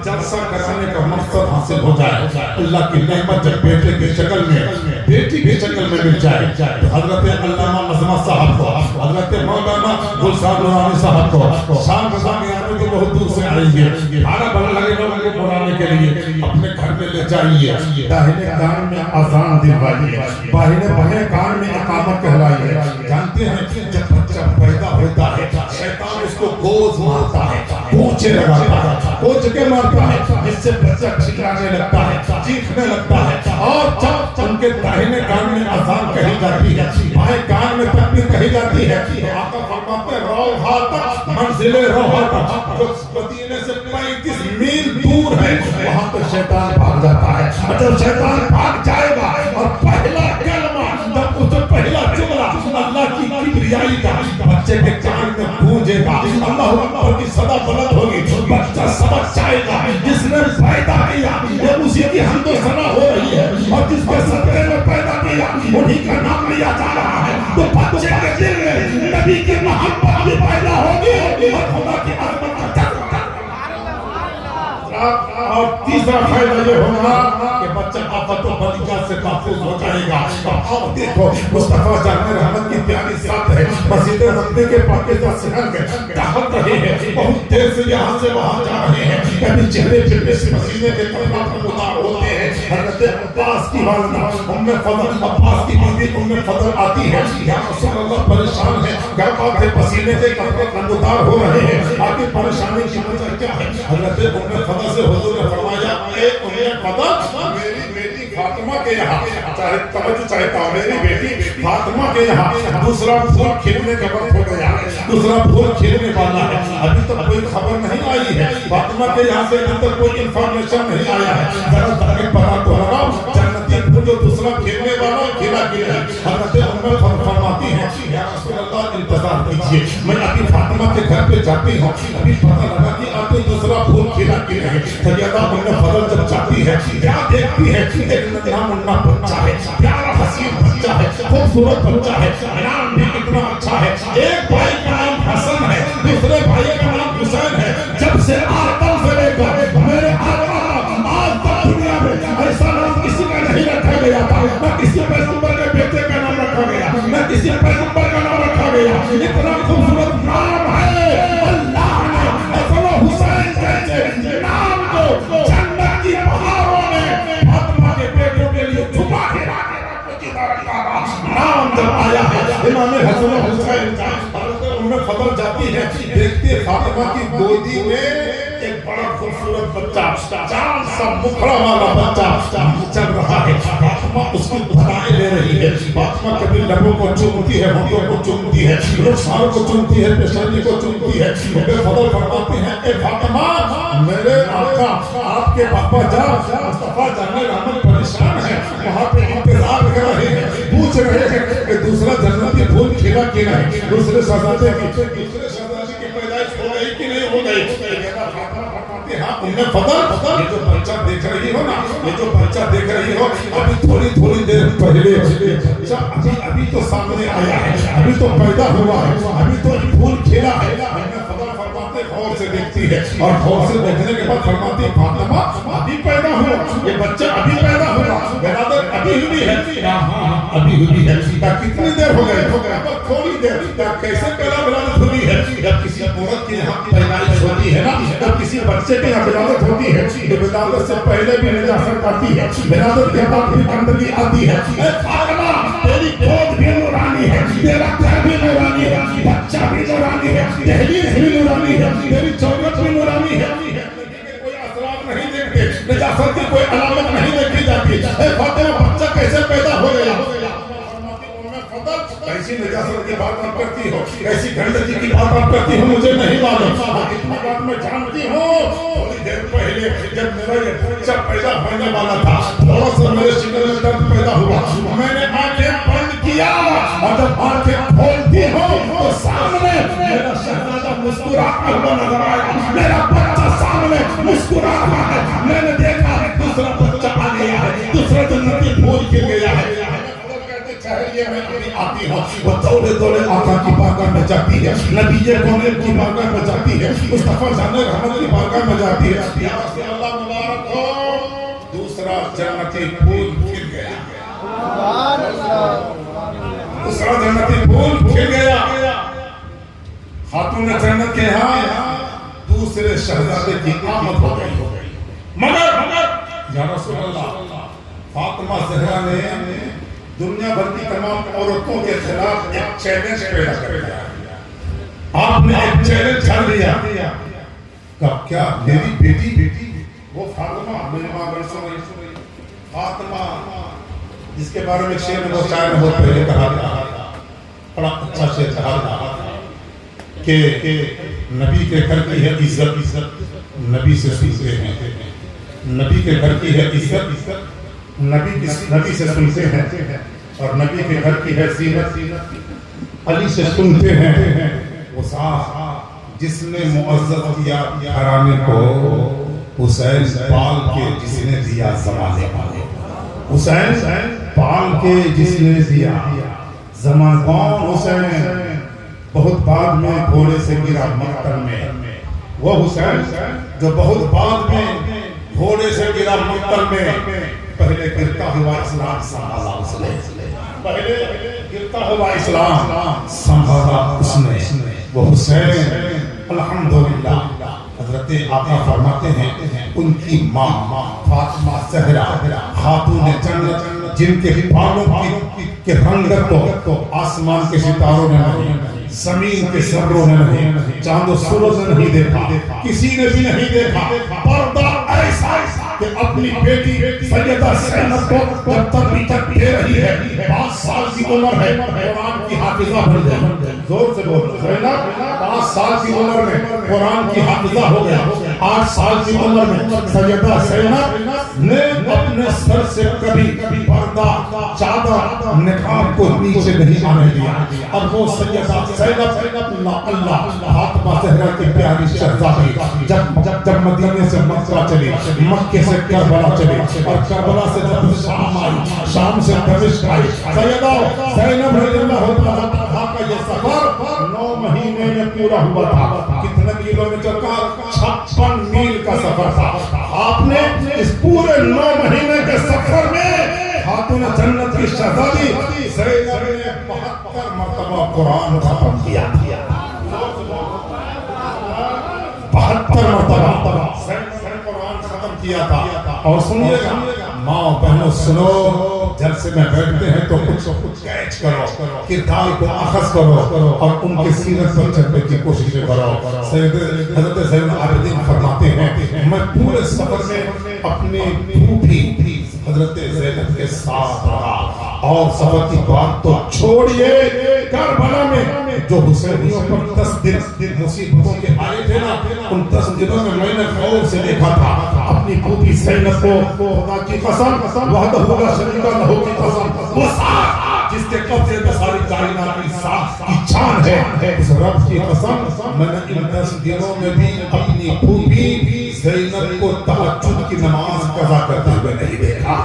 جلسہ کرانے کا مقصد حاصل ہو جائے. اللہ کی نعمت جب بیٹے کی شکل میں بیٹی کی شکل میں مل جائے تو حضرت علامہ عظمت صاحب کو, حضرت مولانا گلشان نورانی صاحب کو شام بزامی آنے کے بہت دور سے آئیں گے. بھارا بھلا لگے گا ان کو بڑھانے کے لیے اپنے گھر میں لے جائیے. داہنے کان میں اذان دلوائیے, باہنے بھنے کان میں اقامت کہلائیے. جانتے ہیں جب بچہ پیدا ہوتا ہے شیطان اس کو گوز مارتا ہے, پونچھے لگاتا ہے, پونچھ کے مارتا ہے, جس سے بچہ چلانے لگتا ہے, چیخنے لگتا ہے. اور جب ان کے داہنے کان میں اذان کہی جاتی ہے, بائیں کان میں تکبیر کہی جاتی ہے, آقا فرماتے روحا تک, منزل روحا تک جو مدینے سے 35 میل دور ہے وہاں تو شیطان بھاگ جاتا ہے. جب شیطان بھاگ جائے گا اور پہلا کلمہ جب اس پہلا جملہ اللہ کی کبریائی کا بچے کے کان میں گونجے گا, اللہ اکبر کی صدا بلند ہوگی, بچہ سمجھ جائے گا جس نے پیدا کیا یہ اسی کی حمد و ثنا ہو رہی ہے اور جس کے صدقے میں پیدا کیا انہی کا نام لیا جا رہا ہے. تو بچے کے دل میں نبی کی محبت بھی پیدا ہوگی اور خدا کی عظمت کا جذبہ. اور تیسرا فائدہ یہ ہوگا کہ بچہ آفت و بلیات سے محفوظ ہو جائے گا. اور دیکھو مصطفیٰ جان رحمت کی پیاری ساتھ ہے, مسجد نبوی کے پاکیزہ صحن میں دعوت رہے ہیں, بہت دیر سے یہاں سے وہاں جا رہے ہیں, کبھی چہرے پہ پسینے کے قطرات نمودار ہوتے ہیں. حضرت عباس کی والدہ ام فضل, عباس کی بیوی ام فضل آتی ہے, یا رسول اللہ پریشان ہے, گھر سے پسینے کے قطرات نمودار ہو رہے ہیں, آگے پریشانی کی وجہ کیا ہے؟ حضرت ام فضل سے حضور نے فرمایا اے ام فضل میری بیٹی فاطمہ کے یہاں, چاہے توجہ چاہتا ہوں, میری بیٹی فاطمہ کے یہاں دوسرا پھول کھلنے کا وقت ہو گیا, دوسرا پھول کھلنے والا ہے, ابھی تک کوئی خبر نہیں آئی ہے, فاطمہ کے یہاں سے ابھی تک کوئی انفارمیشن نہیں آیا ہے, ذرا تاکہ پتا تو لگاؤ جنتی پھول جو دوسرا کھلنے والا کھلا کھلا. حضرت ام فضل فرماتی ہے یا رسول اللہ انتظار کیجیے, میں ابھی فاطمہ کے گھر پہ جاتی ہوں, ابھی پتا لگا کہ آپ نے دوسرا پھول کھلا کھلا ہے. سیدہ ام فضل جب جاتی ہے کیا دیکھتی ہے؟ ایک ننھا منھا بچہ ہے, پیارا حسین بچہ ہے, خوبصورت بچہ ہے, نام بھی کتنا اچھا ہے. ایک بھائی کا نام حسن ہے, دوسرے بھائی کا نام حسین ہے. جب سے آدم سے لے کر میرے آقا آج تک دنیا میں ایسا نام کسی کا نہیں رکھا گیا تھا, نہ کسی پیغمبر کے بیٹے کا نام رکھا گیا, نہ کسی پیغمبر کا نام رکھا گیا. اتنا خوبصورت نام ہے اللہ نے میں حسن و حسین حضرت ام فضل جاتی ہے، دیکھتی ہے فاطمہ کی گودی میں ایک بڑا خوبصورت بچہ، چاند سا مکھڑا والا بچہ چل رہا ہے، فاطمہ اس کی دعائیں لے رہی ہے، فاطمہ کبھی لبوں کو چومتی ہے، ہونٹوں کو چومتی ہے، رخسار کو چومتی ہے، پیشانی کو چومتی ہے، ام فضل فرماتے ہیں اے فاطمہ میرے آقا آپ کے پاپا جان مصطفیٰ جان رحمت پریشان ہے، وہاں پہ انتظار کر رہے ہیں، پوچھ رہے ہیں کہ دوسرا جنتی پھول کھلا کہ نہیں، دوسرے شہزادے کی پیدائش ہو گئی کہ نہیں ہو گئی؟ ہاں ام فضل یہ جو بچہ دیکھ رہی ہو نا، یہ جو بچہ دیکھ رہی ہو ابھی تھوڑی دیر پہلے بچہ ابھی تو سامنے آیا ہے، ابھی تو پیدا ہوا ہے، ابھی تو پھول کھلا ہے۔ ام فضل فرماتے غور سے دیکھتی ہے اور غور سے دیکھنے کے بعد فرماتی فاطمہ ابھی پیدا ہوا، یہ بچہ ابھی پیدا ہوا، ولادت ابھی ہوئی ہے؟ ہاں ابھی ہوئی ہے۔ کتنی دیر ہو گئی؟ تھوڑی دیر۔ کیسے پہلا ولادت ہوئی ہے؟ جب کسی عورت کی یہاں پیدائش ہوتی ہے نا، جب کسی بچے کی یہاں ولادت ہوتی ہے تو ولادت سے پہلے بھی نجاست آتی ہے، ولادت کے بعد بھی گندگی آتی ہے۔ اے فاطمہ تیری گود بھی نورانی ہے، تیرا گھر بھی نورانی ہے، بچہ بھی نورانی ہے، دہلیز بھی نورانی ہے، تیری چوکٹ بھی نورانی ہے، کوئی اثرات نہیں دیکھتے، نجاست کی کوئی علامت نہیں دیکھی جاتی۔ اے فاطمہ بچہ کیسے پیدا ہو گیا؟ کیسی نجاست کی بات آپ کرتی ہو، کیسی گندگی کی بات آپ کرتی ہو، مجھے نہیں معلوم، اتنی بات میں جانتی ہوں۔ تھوڑی دیر پہلے جب میرا یہ بچہ پیدا ہونے والا تھا، تھوڑا سا میرے سینے میں درد پیدا ہوا، میں نے آنکھیں بند کیا اور جب آنکھیں کھولتی ہوں تو سامنے میرا شہزادہ مسکراتا ہوا نظر آیا، میرا بچہ سامنے مسکرا رہا ہے، میں نے دیکھا دوسرا بچہ آ گیا ہے، دوسرا جنتی پھول کھل گیا ہے۔ میں ابھی آتی ہوں، وہ دولے آقا کی بارگاہ میں جاتی ہے، نبی کونین کی بارگاہ میں جاتی ہے، مصطفیٰ جان رحمت کی بارگاہ میں جاتی ہے، یا رسول اللہ مبارک ہو دوسرا جنتی پھول کھل گیا، دوسرا جنتی پھول کھل گیا۔ خاتون جنت کے ہاں دوسرے شہزادے کی آمد ہو گئی، مگر یا رسول اللہ فاطمہ زہرا نے دنیا بھر کی تمام عورتوں کے خلاف ایک چیلنج پیدا کر دیا، آپ نے ایک چیلنج کر دیا کہ کیا میری بیٹی وہ فاطمہ میری ماں بڑی فاطمہ جس کے بارے میں شعر میں وہ شاعر نے بہت پہلے کہا تھا، بڑا اچھا شعر کہا تھا کہ نبی کے گھر کی ہے عزت نبی سے سنتے ہیں، نبی کے گھر کی ہے عزت نبی سے سنتے ہیں، اور نبی کے گھر کی ہے زینت علی سے سنتے ہیں۔ وہ صاحب جس نے معزز کیا گھرانے کو، حسین پال کے جس نے دیا زمانے والے، حسین پال کے جس نے دیا زمان، کون حسین؟ بہت بعد میں گھوڑے سے گرا مقتل میں، وہ حسین جو بہت بعد میں گھوڑے سے گرا مقتل میں، پہلے گرتا ہوا اسلام سنبھالا اس نے، پہلے گرتا ہوا اسلام سنبھالا اس نے، وہ حسین الحمدللہ۔ حضرت آقا فرماتے ہیں ان کی ماں فاطمہ زہرا خاتون جنت، جن کے بالوں کے رنگت کو آسمان کے ستاروں نے نہیں، زمین کے ذروں نے نہیں، چاند و سورج نے نہیں دیکھا، کسی نے بھی نہیں دیکھا، پردہ ایسا کہ اپنی بیٹی سیدہ زینب کو جب تک بھی تک دے رہی ہے، 5 سال کی عمر ہے، قرآن کی حافظہ بن گئی، زور سے بول، زینب 5 سال کی عمر میں قرآن کی حافظہ ہو گیا، 8 سال کی عمر میں سیدہ زینب نے اپنے سر سے کبھی پردہ چادر نقاب کو نیچے نہیں آنے دیا، اور وہ سیدہ زینب اللہ فاطمہ زہرا کی پیاری شہزادی جب مدینے سے مکہ چلی، مکہ سے کربلا چلی، اور کربلا سے جب شام آئی، شام سے دمشق آئی، سیدہ زینب رضی اللہ عنہا کا یہ سفر 9 مہینے میں پورا ہوا تھا۔ کتنے کلومیٹر کا؟ 56 میل کا سفر تھا۔ آپ نے اس پورے 9 مہینے کے سفر میں خاتون جنت کی شہزادی زینب نے 72 مرتبہ قرآن ختم کیا، 72 مرتبہ قرآن ختم کیا تھا۔ اور سنیے گا ماں بہنوں سنو، جلسے میں بیٹھتے ہیں تو کچھ کیچ کرو، کردار کو اخذ کرو اور ان کی سیرت پر چلنے کی کوشش کرو۔ حضرت زین العابدین فرماتے ہیں میں پورے سفر میں اپنی پھوپھی حضرت زینب کے ساتھ رہا، اور سفر کی بات تو چھوڑیے، کربلا میں جو حسینیوں پر 10 دن مصیبتوں کے آئے تھے نا، ان 10 دنوں میں میں نے غور سے دیکھا تھا اپنی پھوپھی زینب کو، خدا کی قسم، وحدہ لا شریک لہ کی قسم، وہ ساتھ جس کے قبضے میں ساری کائنات کی ساتھ کی جان ہے، اس رب کی قسم میں نے ان 10 دنوں میں بھی اپنی پھوپھی زینب کو تہجد کی نماز قضا کرتے ہوئے نہیں دیکھا۔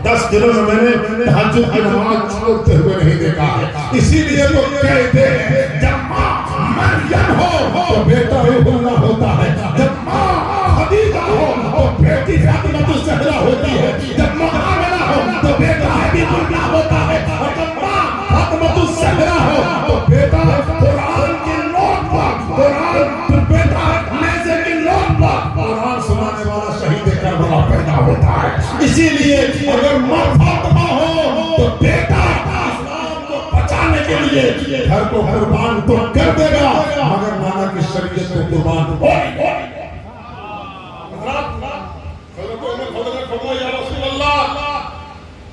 10 دنوں میں نے تہجد کی نماز چھوڑتے ہوئے نہیں دیکھا ہے۔ اسی لیے تو کہتے ہیں جب ماں مریم ہو تو بیٹا روح اللہ ہوتا ہے، جب ماں خدیجہ ہو تو بیٹی فاطمہ الزہرا ہوتی ہے، جب ماں آمنہ ہو تو بیٹا حبیب اللہ ہوتا ہے، اور جب ماں فاطمہ الزہرا ہو تو بیٹا قرآن کی نوٹ پر، قرآن بیٹا نیزے کی نوٹ پر قرآن سنانے والا شہید کربلا پیدا ہوتا ہے۔ اسی لیے اگر ماں فاطمہ ہو تو بیٹا اسلام کو بچانے کے لیے گھر کو قربان تو کر دے گا، مگر نانا کی شریعت کو قربان ہو نہیں۔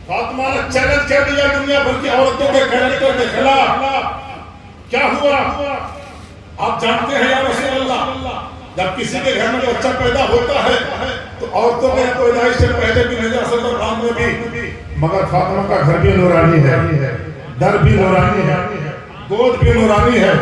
فاطمہ نے چیلنج کر دیا دنیا بھر کی عورتوں کے کیریکٹر کے خلاف۔ کیا ہوا آپ جانتے ہیں یا رسول اللہ، جب کسی کے گھر میں بچہ پیدا ہوتا ہے تو عورتوں کے پیدائش سے پہلے بھی نجاست اور رام میں بھی، مگر فاطمہ کا گھر بھی نورانی ہے، در بھی نورانی ہے، گود بھی نورانی ہے،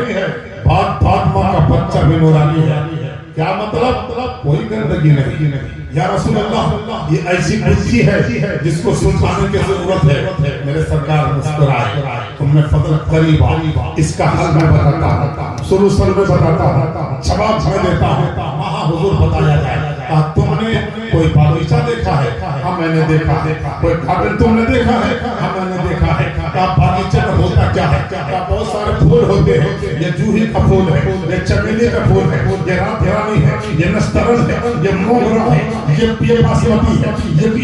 فاطمہ کا بچہ بھی نورانی ہے۔ کیا مطلب؟ کوئی گندگی نہیں۔ یا رسول اللہ یہ ایسی بچی ہے جس کو سلطانے کی ضرورت ہے۔ میرے سرکار مسکرائے، تم نے فضل قریب آ، اس کا حل میں بتاتا ہوں، سلوسل میں بتاتا ہوں، جواب میں دیتا ہوں، وہاں حضور بتایا جائے۔ تم نے کوئی باغیچہ دیکھا ہے؟ ہاں میں نے دیکھا ہے۔ کوئی گارڈن تم نے دیکھا ہے؟ ہاں میں نے دیکھا ہے۔ باغیچے میں ہوتا کیا ہے؟ بہت سارے پھول ہوتے ہیں، یہ جوہی کا پھول ہے، یہ چمیلی کا پھول ہے، یہ رات رانی ہے، یہ نسترن ہے، یہ موگرا ہے، یہ باسمتی ہے،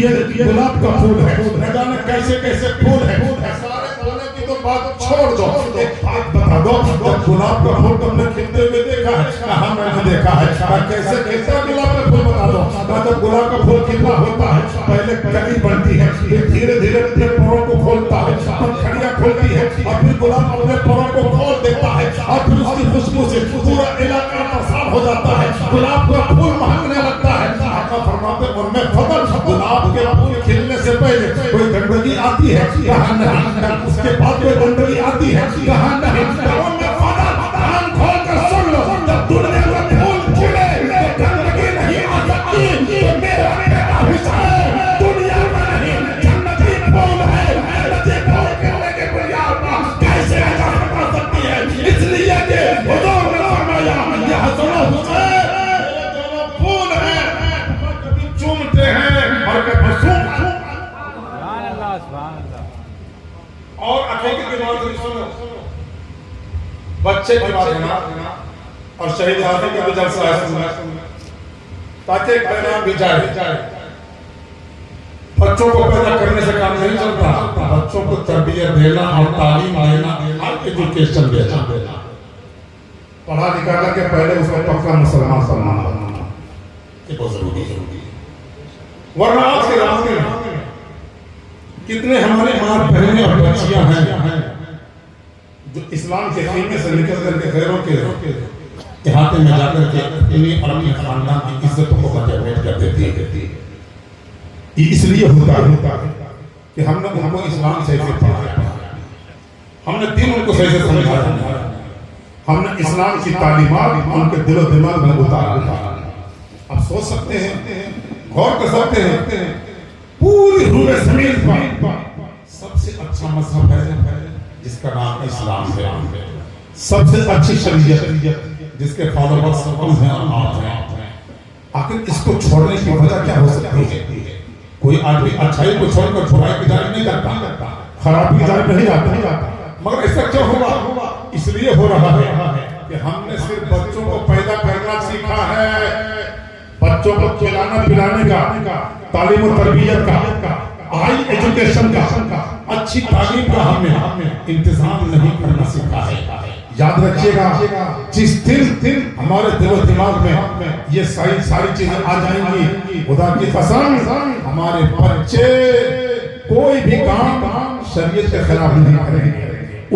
یہ گلاب کا پھول ہے، نہ جانے کیسے کیسے پھول ہے۔ سارے بولنے کی تو بات چھوڑ دو، ایک بات بتا دو، جب گلاب کا پھول تم نے کھلتے ہوئے دیکھا ہے؟ کہاں میں نے دیکھا ہے۔ کیسے کیسے گلاب کا پھول بتا دو۔ جب گلاب کا پھول کتنا ہوتا ہے، پہلے کلی بنتی ہے، پھر دھیرے دھیرے اپنے پروں کو کھولتا ہے، پنکھڑیاں کھولتی ہے، اور پھر گلاب اپنے پروں کو کھول دیتا ہے، اور پھر اس کی خوشبو سے پورا علاقہ مساف ہو جاتا ہے، گلاب کا پھول مہکنے لگتا ہے۔ آقا فرماتے ان میں فضل، گلاب کے پھول کھلنے سے پہلے کوئی گندگی آتی ہے؟ کہاں نہیں۔ اس کے بعد کوئی گندگی آتی ہے؟ کہاں نہیں۔ ان میں فضل، کان کھول کر سن لو، جب دنیا میں پھول کھلے تو گندگی نہیں آ سکتی۔ تو میرا بیٹا حسین دنیا میں نہیں، جنتی پھول ہے، جنتی پھول کھلنے کے بنیاد پر کیسے اجازت آ سکتی ہے؟ اس لیے کہ حضور نے فرمایا یہ حسن و حسین دونوں پھول ہیں، کبھی چومتے ہیں اور کبھی سونگتے ہیں۔ اور عقیدے کی بات سنو، بچے کی بات ہے اور شہید حافظ کا بھی جلسہ ہے سننا، تاکہ ایک پیغام بھی جائے۔ بچوں کو پیدا کرنے سے کام نہیں چلتا، بچوں کو تربیت دینا اور تعلیم دینا، ایجوکیشن دینا، پڑھا لکھا کر کے پہلے اس کو پکا مسلمان بنانا، یہ بہت ضروری ہے۔ ورنہ آج کے راستے میں کتنے ہمارے ماں بہنیں اور بچیاں ہیں جو اسلام کے خیمے سے نکل کر کے غیروں کے احاطے میں جا کر کے انہیں اور اپنے خاندان کی عزتوں کو متحد کر دیتی ہے۔ یہ اس لیے ہوتا ہے کہ ہم نے ان کو اسلام سے پڑھایا، ہم نے دین ان کو صحیح سے سمجھایا، ہم نے اسلام کی تعلیمات ان کے دل و دماغ میں اتارا۔ آپ سوچ سکتے ہیں، غور کر سکتے ہیں، پوری روح زمین پر سب سے اچھا مذہب ہے جس کا نام اسلام ہے، سب سے اچھی شریعت جس کے فالوورز کم ہیں اور آپ ہیں۔ آخر اس کو چھوڑنے کی وجہ کیا ہو سکتی ہے؟ کوئی آدمی اچھائی کو چھوڑ کر برائی کی جانب نہیں کرتا، خرابی کی جانب نہیں جاتا، مگر ایسا کیوں ہوا؟ اس لیے ہو رہا ہے کہ ہم نے صرف بچوں کو پیدا کرنا سیکھا ہے، بچوں کو کھلانا پلانے کا، تعلیم و تربیت کا، ہائی ایجوکیشن کا، اچھی تعلیم کا ہم نے انتظام نہیں کرنا سیکھا ہے۔ یاد رکھیے گا جس دن ہمارے دل و دماغ میں یہ ساری چیزیں آ جائیں گی، خدا کی قسم ہمارے بچے کوئی بھی کام شریعت کے خلاف نہیں کریں گے،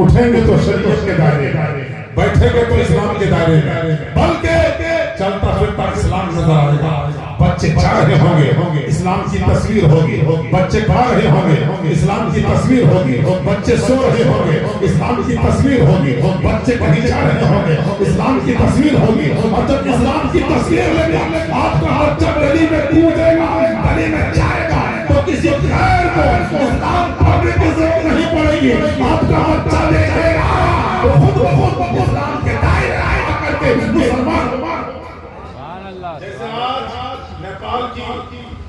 اٹھیں گے تو شریعت کے دائرے میں، بیٹھیں گے تو اسلام کے دائرے میں، بلکہ چلتا پھرتا اسلام نظر آئے گا۔ بچے جا رہے ہوں گے اسلام کی تصویر ہوگی، بچے کھا رہے ہوں گے اسلام کی تصویر ہوگی، بچے سو رہے ہوں گے اسلام کی تصویر ہوگی، بچے کہیں جا رہے ہوں گے اسلام کی تصویر ہوگی۔ اور جب اسلام کی تصویر لے گا آپ کا ہاتھ جب گلی میں کودے گا، گلی میں جائے گا تو کسی غیر کو اسلام پڑھنے کی ضرورت نہیں پڑے گی، آپ کا بچہ دیکھے گا تو خود بخود اسلام کے دائرے آیا کر کے مسلمان۔ جیسے آج نیپال کی،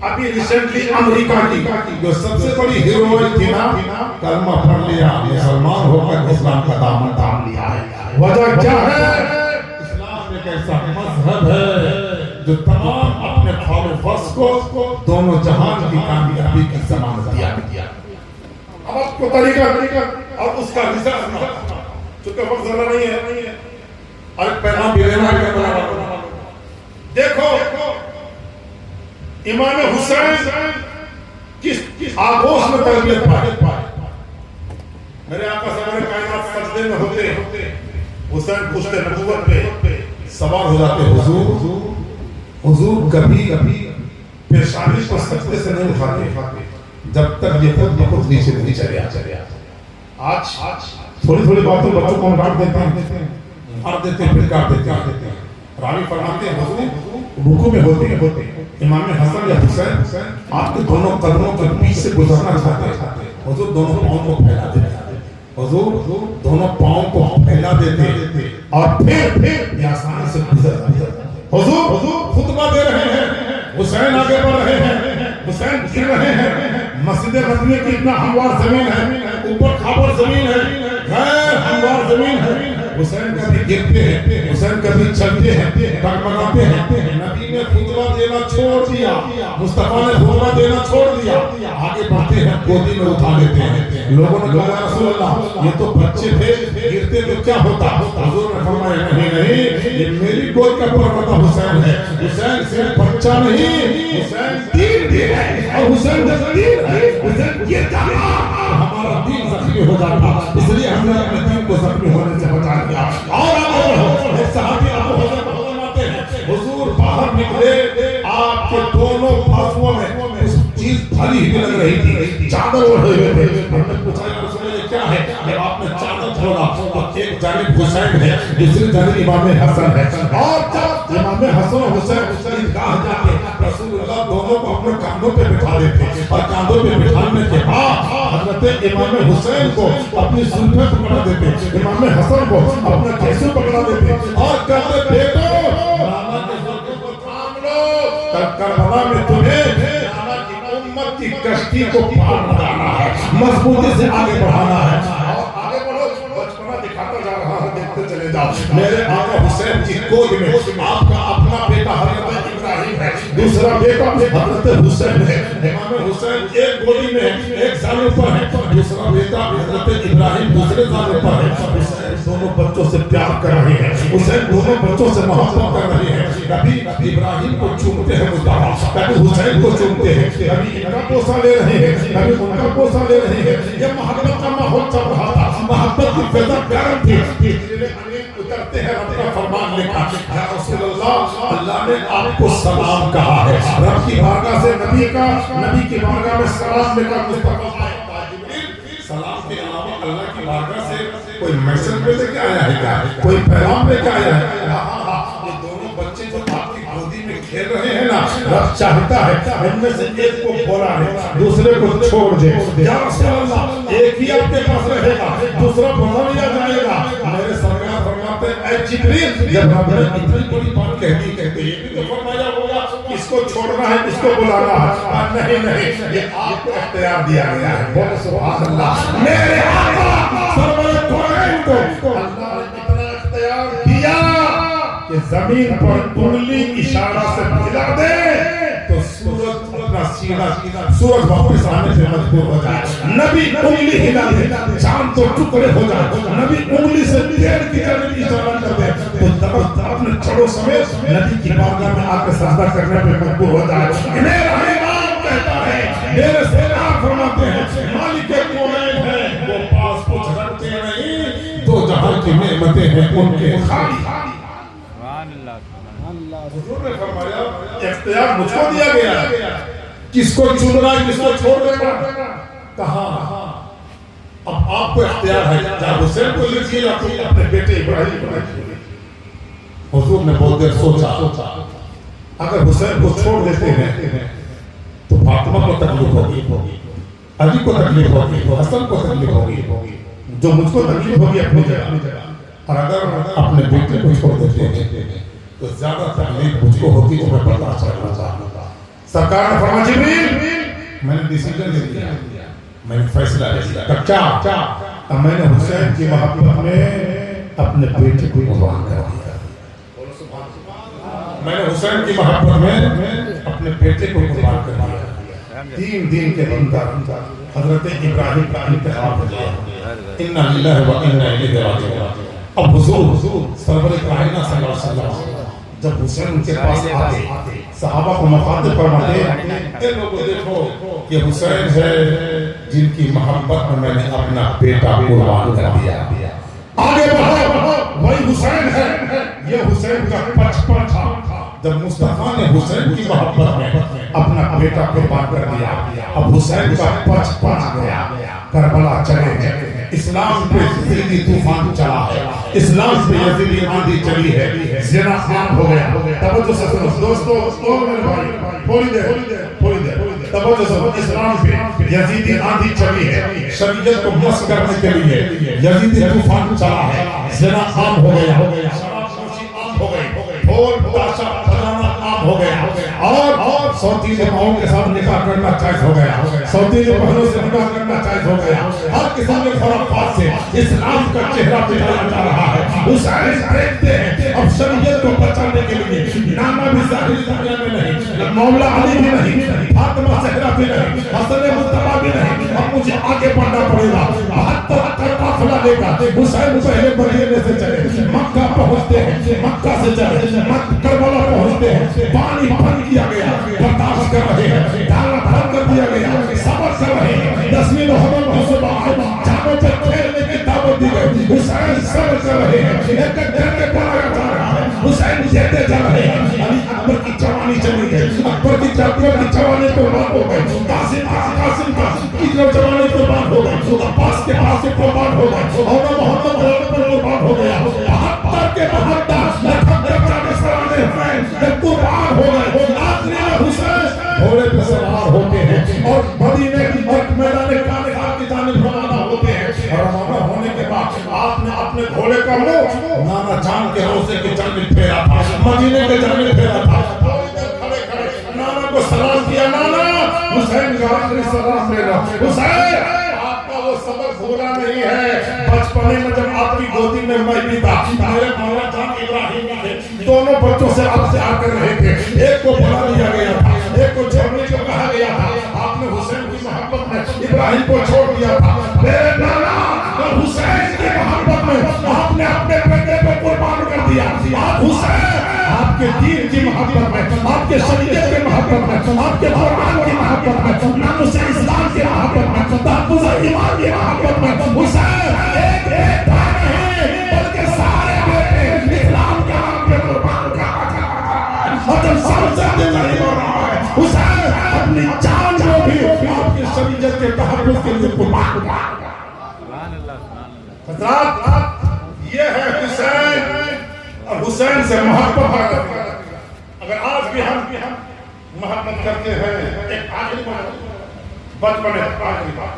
ابھی ریسنٹلی امریکہ کی جو سب سے بڑی ہیروئن تھی نا، کلمہ پڑھ لیا، مسلمان ہو کر اسلام کا دامن تھام لیا ہے۔ وجہ کیا ہے؟ اسلام ایک ایسا مذہب ہے جو تمام اپنے پھال و فرض کو دونوں جہان کی کامیابی کی ضمانت دیا۔ اب آپ کو طریقہ اور اس کا رزلٹ، چونکہ وقت زیادہ نہیں ہے اور ایک پیغام بھی لینا ہے۔ دیکھو امام حسین کس آغوش میں تربیت پائے۔ میرے آقا سرور کائنات سجدے میں ہوتے، حسین پشت نبوت پہ سوار ہو جاتے، حضور کبھی پیشانی کو سجدے سے نہیں اٹھاتے جب تک یہ خود بخود نیچے نہیں چلے آج تھوڑی باتوں بچوں کو ہم ڈانٹ دیتے ہیں، مار دیتے ہیں، پھر کاٹ دیتے ہیں۔ راوی فرماتے ہیں حضور رکوع میں ہوتے امام حسن یا حسین آپ کے دونوں قدموں کے بیچ سے گزرنا چاہتے ہیں، حضور دونوں پاؤں کو پھیلا دیتے، حضور دونوں پاؤں کو پھیلا دیتے اور پھر یہ آسانی سے گزر۔ حضور خطبہ دے رہے ہیں، حسین آگے بڑھ رہے ہیں، حسین گر رہے ہیں، مسجد نبوی کی اتنا ہموار زمین ہے، اوپر کھابر زمین ہے، غیر ہموار زمین ہے، حسین کبھی گرتے ہیں، حسین کبھی چلتے ہیں، ڈگمگاتے ہیں۔ نبی نے خطبہ دینا چھوڑ دیا، مصطفیٰ نے خطبہ دینا چھوڑ دیا، آگے بڑھتے ہیں، گودی میں اٹھا لیتے ہیں۔ لوگوں نے کہا یا رسول اللہ یہ تو بچے تھے، گرتے تو کیا ہوتا؟ حضور نے فرمایا نہیں، یہ میری گود کا پروردہ حسین ہے۔ حسین صرف بچہ نہیں، حسین دین بھی ہے، اور حسین جب دین ہے حسین گرتا ہمارا دین زخمی ہو جاتا، اس لیے ہم نے اپنے دین کو زخمی ہونے سے بچا لیا۔ اور ایک صحابی ابو حذیفہ فرماتے ہیں حضور باہر نکلے، آپ کے دونوں بازوؤں میں چیز بھری ہوئی لگ رہی تھی، چادر اوڑھے ہوئے تھے۔ ہم نے پوچھا یا رسول اللہ یہ کیا ہے؟ جب آپ نے چادر کھولا تو ایک جانب حسین ہے، دوسری جانب امام حسن ہے، اور جب امام حسن و حسین عیدگاہ جاتے رسول اللہ دونوں کو اپنے کاندھوں پہ بٹھا دیتے، اور کاندھوں پہ بٹھانے کے بعد حضرت امام حسین کو اپنی زلفیں پکڑا دیتے، امام حسن کو اپنا کیسے پکڑا دیتے اور کہتے بیٹو نانا کے زلفوں کو تھام لو، کربلا میں تمہیں امت کی کشتی کو پار بنانا ہے، مضبوطی سے آگے بڑھانا ہے، اور آگے بڑھو، بچپنا دکھاتا جا رہا ہے، دیکھتے چلے جاؤ۔ میرے آقا حسین کی گود میں آپ کا اپنا بیٹا حضرت ابراہیم ہے، دوسرا بیٹا حضرت حسین ہے۔ امام حسین ایک گودی میں ہے، ایک جانب پر ہے، دوسرا بیٹا حضرت ابراہیم دوسرے جانب پر ہے۔ حسین دونوں بچوں سے پیار کر رہے ہیں، حسین دونوں بچوں سے محبت کر رہے ہیں، کبھی ابراہیم کو چومتے ہیں مصطفیٰ، کبھی حسین کو چومتے ہیں، کبھی ان کا بوسہ لے رہے ہیں، کبھی ان کا بوسہ لے رہے ہیں۔ یہ محبت کا ماحول چل رہا تھا، محبت کی فضا گرم تھی۔ اترتے ہیں رب کا فرمان لکھا، یا رسول اللہ اللہ نے آپ کو سلام کہا ہے، رب کی بارگاہ سے نبی کا، نبی کی بارگاہ میں سلام لے کر مصطفیٰ سلام کے علاوہ اللہ کی بارگاہ سے کوئی میسج لے کے آیا ہے کیا؟ کوئی پیغام لے کے آیا ہے؟ یہ دونوں بچے جو آپ کی گودی میں کھیل رہے ہیں نا، رب چاہتا ہے ان میں سے ایک کو بولا ہے، دوسرے کو چھوڑ دے۔ یا رسول اللہ ایک ہی آپ کے پاس رہے گا، دوسرا بولا لیا جائے گا۔ میرے سرکار فرماتے ہیں اے جبریل، جب رب نے اتنی بڑی بات کہتے یہ بھی تو فرمایا ہوگا کس کو چھوڑنا ہے کس کو بلانا ہے؟ نہیں، یہ آپ کو اختیار دیا گیا ہے۔ بولے سبحان اللہ۔ میرے آقا سرور کونین کو اللہ نے اتنا اختیار دیا کہ زمین پر انگلی اشارہ سے ملا دے اپنا سینہ سورج واپس آنے سے مجبور ہو جائے، نبی انگلی ہلا دے چاند تو ٹکڑے ہو جائے، نبی انگلی سے تیر کی طرف اشارہ کر دے تو درخت اپنے چھڑوں سمیت نبی کی بارگاہ میں آ کے سجدہ کرنے پہ مجبور ہو جائے۔ میرا امام کہتا ہے، میرے سردار فرماتے ہیں، مالک کونین ہے وہ پاس کچھ رکھتے نہیں، دو جہاں کی نعمتیں ہیں ان کے خالی۔ حضور نے فرمایا اختیار مجھ کو دیا گیا، کس کو چننا ہے کس کو چھوڑ دینا، کہاں اب آپ کو اختیار ہے، جب حسین کو لیجیے یا تو اپنے بیٹے ابراہیم کو لیجیے۔ حضور نے بہت دیر سوچا، اگر حسین کو چھوڑ دیتے ہیں تو فاطمہ کو تکلیف ہوگی، علی کو تکلیف ہوگی، حسن کو تکلیف ہوگی، جو مجھ کو تکلیف ہوگی اپنی جگہ، اور اگر اپنے بیٹے کو چھوڑ دیتے ہیں تو زیادہ تکلیف مجھ کو ہوتی تو میں پتا چلنا چاہتا۔ سرکار نے فرمایا جبریل میں نے ڈیسیجن لے لیا، میں نے فیصلہ لے لیا، کیا میں نے حسین کی محبت میں اپنے بیٹے کو قربان کر دیا، میں نے حسین کی محبت میں اپنے بیٹے کو قربان کر دیا۔ 3 دن کے اندر حضرت ابراہیم کا انتخاب ہو گیا، انا للہ و انا الیہ راجعون۔ اب حضور سرور کائنات صلی اللہ علیہ وسلم جب حسین ان کے پاس آتے صحابہ کو مخاطب فرماتے اے لوگوں دیکھو یہ حسین ہے جن کی محبت میں نے اپنا بیٹا قربان کر دیا، آگے بڑھو وہی حسین ہے، یہ حسین کا بچپن تھا جب مصطفیٰ نے حسین کی محبت میں اپنا بیٹا قربان کر دیا، اب حسین کا بچپن آ گیا، کربلا چلے ہیں، اسلام پہ یزیدی طوفان چلا ہے، اسلام پہ یزیدی آندھی چلی ہے، زنا عام ہو گیا۔ توجہ سے سنو دوستو، میرے بھائی تھوڑی دیر توجہ سے، اسلام پہ یزیدی آندھی چلی ہے، شریعت کو مس کرنے کے لیے یزیدی طوفان چلا ہے، زنا عام ہو گیا، شراب نوشی عام ہو گئی، ڈھول تاشا بجانا عام ہو گیا، اور خواتین ماؤں کے ساتھ نکاح کرنا جائز ہو گیا، خواتین بہنوں سے نکاح کرنا جائز ہو گیا، ہر قسم کے خرافات سے اسلام کا چہرہ بچایا جا رہا ہے۔ حسین دیکھتے ہیں اب شریعت کو بچانے کے لیے نانا بھی ظاہری دنیا میں نہیں، مولا علی بھی نہیں، فاطمہ زہرا بھی نہیں، حسن مصطفیٰ بھی نہیں، اب مجھے آگے بڑھنا پڑے گا۔ 72 کا قافلہ لے کر حسین پہلے مدینے سے چلے، مکہ پہنچتے ہیں، مکہ سے چلے کربلا پہنچتے ہیں، پانی بند کیا گیا، برداشت کر رہے ہیں، ڈالنا بند کر دیا گیا، صبر کر رہے ہیں، 10ویں محرم کے صبح جانوں پہ کھیلنے کی دعوت دی گئی، حسین صبر کر رہے ہیں، ایک ایک کر کے پڑھایا جا رہا ہے، حسین جیتے جا رہے ہیں، علی اکبر کی جوانی چلی گئی، اکبر کی جوانی قربان ہو گئی، قاسم کی جوانی قربان ہو گئی، عباس کے پاس قربان ہو گئی، اور محمد پر قربان ہو گیا، 72 کے 72 قربان ہو گئے، آخری حسین گھوڑے پہ سوار ہوتے ہیں اور مدینے کی میدان کانخا کی جانب روانہ ہوتے ہیں، اور روانہ ہونے کے بعد آپ نے اپنے گھوڑے کا منہ نانا جان کے روزے کی جانب پھیرا تھا، مدینے کے جانب پھیرا تھا، نانا کو سلام کیا، نانا حسین کا آخری سلام لے رہا، حسین آپ کا وہ سبق بھولا نہیں ہے، بچپنے میں جب آپ کی گودی میں میں بھی تھا، میرے مولا جان ابراہیم تھے، دونوں بچوں سے آپ سے آ کر رہے تھے، ایک کو بڑھا دیا گیا تھا، ایک کو چھوڑنے کو کہا گیا تھا، آپ نے حسین کی محبت میں ابراہیم کو چھوڑ دیا تھا، میرے نانا اور حسین کی محبت میں آپ نے اپنے بیٹے کو قربان کر دیا، آپ حسین آپ کے دین کی محبت میں، آپ کے شریعت کی محبت میں، آپ کے قرآن کی محبت میں، ناموس اسلام کی محبت میں، تحفظ ایمان کی محبت میں، حسین ایک ایک نہیں بلکہ سارے بیٹے اسلام کے نام پہ قربان کرا جا رہا ہے، اور جب سب سے دل نہیں ہو رہا ہے، حسین اپنی جان کو بھی آپ کی شریعت کے تحفظ کے لیے قربان کرا۔ حضرات یہ ہے حسین، اور حسین سے محبت ہے۔ اگر آج بھی ہم محبت کرتے ہیں، ایک آخری بچپن ہے، آخری بات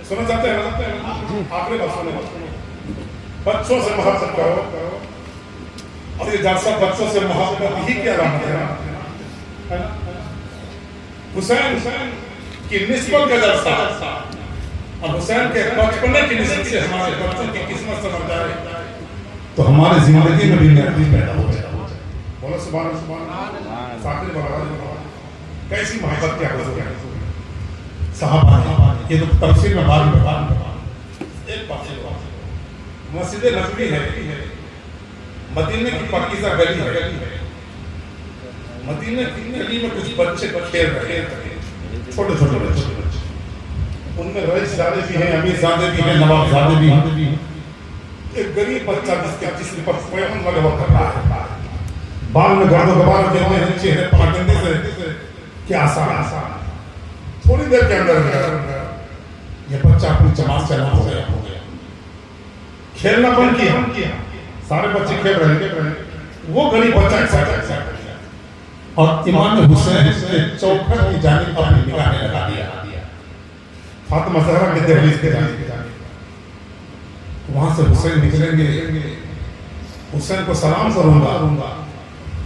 سننا چاہتے ہیں، آخری بات سنیں، بچوں سے محبت کرو، اور یہ جلسہ بچوں سے محبت ہی کی علامت ہے۔ حسین کی نسبت کا جلسہ، اور حسین کے بچپنے کی نسبت سے ہمارے بچوں کی قسمت سمجھ جائے تو ہماری زندگی میں بھی نعمت پیدا ہو جائے۔ بولو سبحان اللہ، ساکر بڑھا کیسی محبت کیا حضور ہے صحابہ نے. یہ تو تفسیر میں بعد میں ایک بات مسجد نبوی ہے مدینے کی پاکیزہ گلی ہے. مدینے کی گلی میں کچھ بچے کھیل رہے ہیں چھوٹے چھوٹے بچے. ان میں رئیس زادے بھی ہیں امیر زادے بھی ہیں نواب زادے بھی ہیں. ایک غریب بچہ جس کے جسم پر پیغام لگا ہوا کر رہا ہے بال میں گرد و غبار دیتے ہیں چہرے پاکندے سے کیا آسان. تھوڑی دیر کے اندر یہ بچہ اپنی جماعت سے الگ ہو گیا کھیلنا بند کیا. سارے بچے کھیل رہے ہیں وہ غریب بچہ ایسا اور امام حسین نے چوکھٹ کی جانب اپنی نگاہیں لگا دیا. فاطمہ زہرا کے دہلیز کے جانب وہاں سے حسین نکلیں گے. حسین کو سلام کروں گا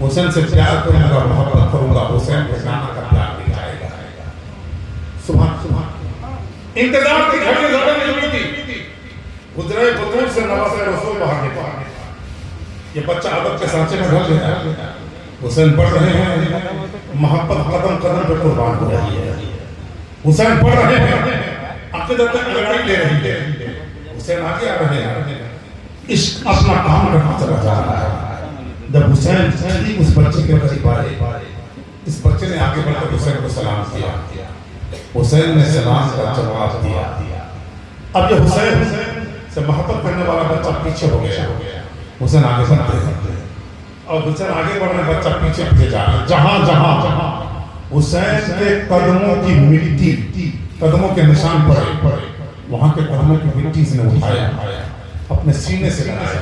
حسین سے پیار کروں گا محبت کروں گا. حسین کو نانا کا پیار دکھائے گا. سبحان انتظار کی گھڑی زیادہ نہیں ہوتی. حجرہ بطول سے نواسہ رسول باہر نکلا. یہ بچہ عدد کے سانچے میں ڈھل گیا. حسین پڑھ رہے ہیں محبت قدم قدم پہ قربان ہو رہی ہے. حسین پڑھ رہے ہیں عقیدت انگڑائی لے رہی ہے. حسین آگے آ رہے ہیں عشق اپنا کام کرنا چلا جا رہا ہے. جب حسین ٹھیک اس بچے کے قریب آئے اس بچے نے آگے بڑھ کر حسین کو سلام کیا. حسین نے سلام کا جواب دیا. اب یہ حسین سے محبت کرنے والا بچہ پیچھے ہو گیا. حسین آگے بڑھتے ہیں اور حسین آگے بڑھ رہے بچہ پیچھے پیچھے جا رہا ہے. جہاں جہاں حسین کے قدموں کی مٹی قدموں کے نشان پڑے وہاں کے قدموں کی مٹی سے اٹھایا اپنے سینے سے لگایا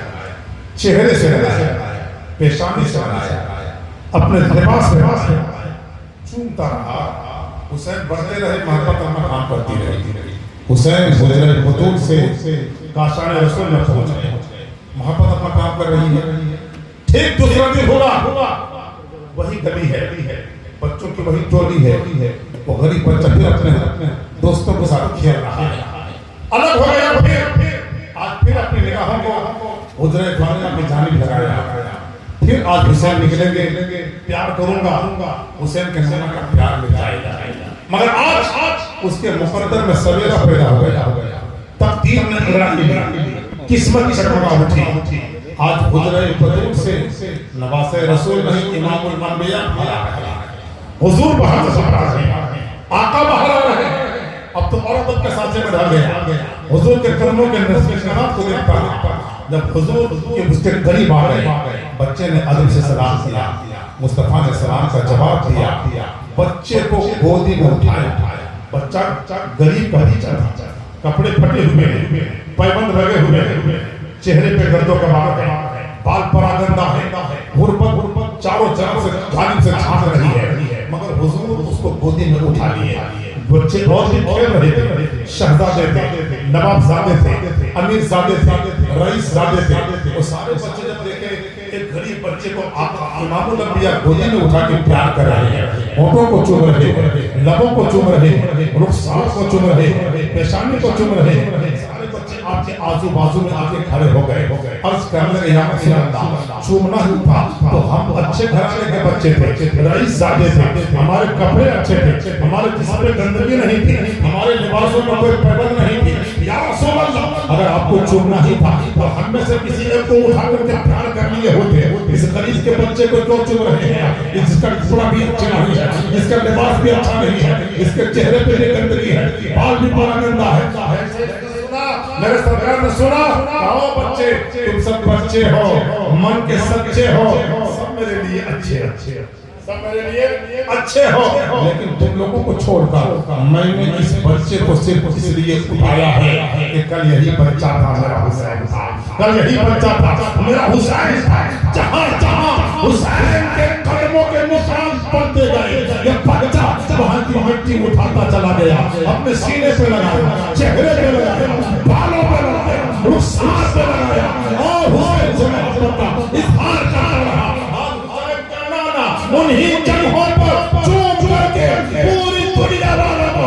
چہرے سے لگایا پیشانی سے لگایا اپنے لباس سے چومتا رہا. حسین بڑھتے رہے محبت اپنا کام کرتی رہی. حسین حجرہ بطول سے کاشان رسول میں پہنچ گئے. محبت اپنا کام کر رہی ہے. ٹھیک دوسرا دن ہوگا وہی گلی ہے بچوں کی وہی ٹولی ہے. وہ غریب بچہ پھر اپنے دوستوں کے ساتھ کھیل رہا ہے. الگ ہو گیا آج پھر اپنی نگاہوں کو حجرہ خانہ کی جانب لگایا. پھر آج حسین نکلیں گے پیار کروں گا. حسین کے نانا کا پیار مل جائے گا. مگر آج اس کے مقدر میں سویرا پیدا ہو گیا. تقدیر نے اگرائی قسمت چکمگا اٹھی. آج حجرہ بطول سے نواسہ رسول نہیں امام الانبیاء حضور باہر سے آ رہے ہیں. آقا باہر آ رہے ہیں. اب تو اور عدد کے سانچے میں ڈال گیا. حضور کے قدموں کے نشانات کو دیکھتا ہے. جب حضور کے اس کے قریب آ گئے بچے نے ادب سے سلام کیا. مصطفیٰ نے سلام کا جواب دیا. بچے کو گودی میں اٹھایا. بچہ غریب کا بچہ کپڑے پھٹے ہوئے ہیں پیبند لگے ہوئے ہیں چہرے پہ گرد و غبار ہے بال پراگندہ ہے غربت چاروں جانب سے جانب سے چھان رہی ہے. مگر حضور اس کو گودی میں اٹھا لیے. بچے اور بھی کھیل رہے تھے. شہزادے تھے نواب زادے تھے امیر زادے تھے رئیس زادے تھے. وہ سارے بچے جب دیکھے ایک غریب بچے کو امام الانبیاء گودی میں اٹھا کے پیار کر رہے ہیں. ہونٹوں کو چوم رہے ہیں لبوں کو چوم رہے ہیں رخسار کو چوم رہے ہیں پیشانی کو چوم رہے ہیں. سارے بچے آپ کے آزو بازو میں آ کے کھڑے ہو گئے. عرض کرنے لگے یا رسول اللہ چومنا ہی تھا تو ہم اچھے گھرانے کے بچے تھے رئیس زادے تھے ہمارے کپڑے اچھے تھے ہمارے جسم پہ گندگی نہیں تھی ہمارے لباسوں میں کوئی پیبند نہیں تھی. یا رسول اللہ اگر آپ کو چومنا ہی تھا تو ہم میں سے کسی ایک کو اٹھا کر کے پیار کر لیے ہوتے. اس غریب کے بچے کو کیوں چوم رہے ہیں؟ اس کا کپڑا بھی اچھا نہیں ہے اس کا لباس بھی اچھا نہیں ہے اس کے چہرے پہ بھی گندگی ہے بال بھی پراگندہ ہے. میرے سرکار نے سنا کہو بچے تم سب بچے ہو من کے سچے ہو سب میرے لیے اچھے سب میرے لیے اچھے ہو. لیکن تم لوگوں کو چھوڑ کر میں نے اس بچے کو صرف اس لیے اٹھایا ہے کہ کل یہی بچہ تھا میرا حسین تھا. کل یہی بچہ تھا میرا حسین تھا. جہاں جہاں حسین کے قدموں کے نشان پڑتے گئے یہ بچہ وہاں کی مٹی اٹھاتا چلا گیا اپنے سینے پہ لگایا چہرے پہ لگایا بالوں پہ لگایا رخسار پہ لگایا اور حسین سے محبت کا اظہار کرتا رہا. انہی جگہوں پر چوم کر کے پوری دنیا والوں کو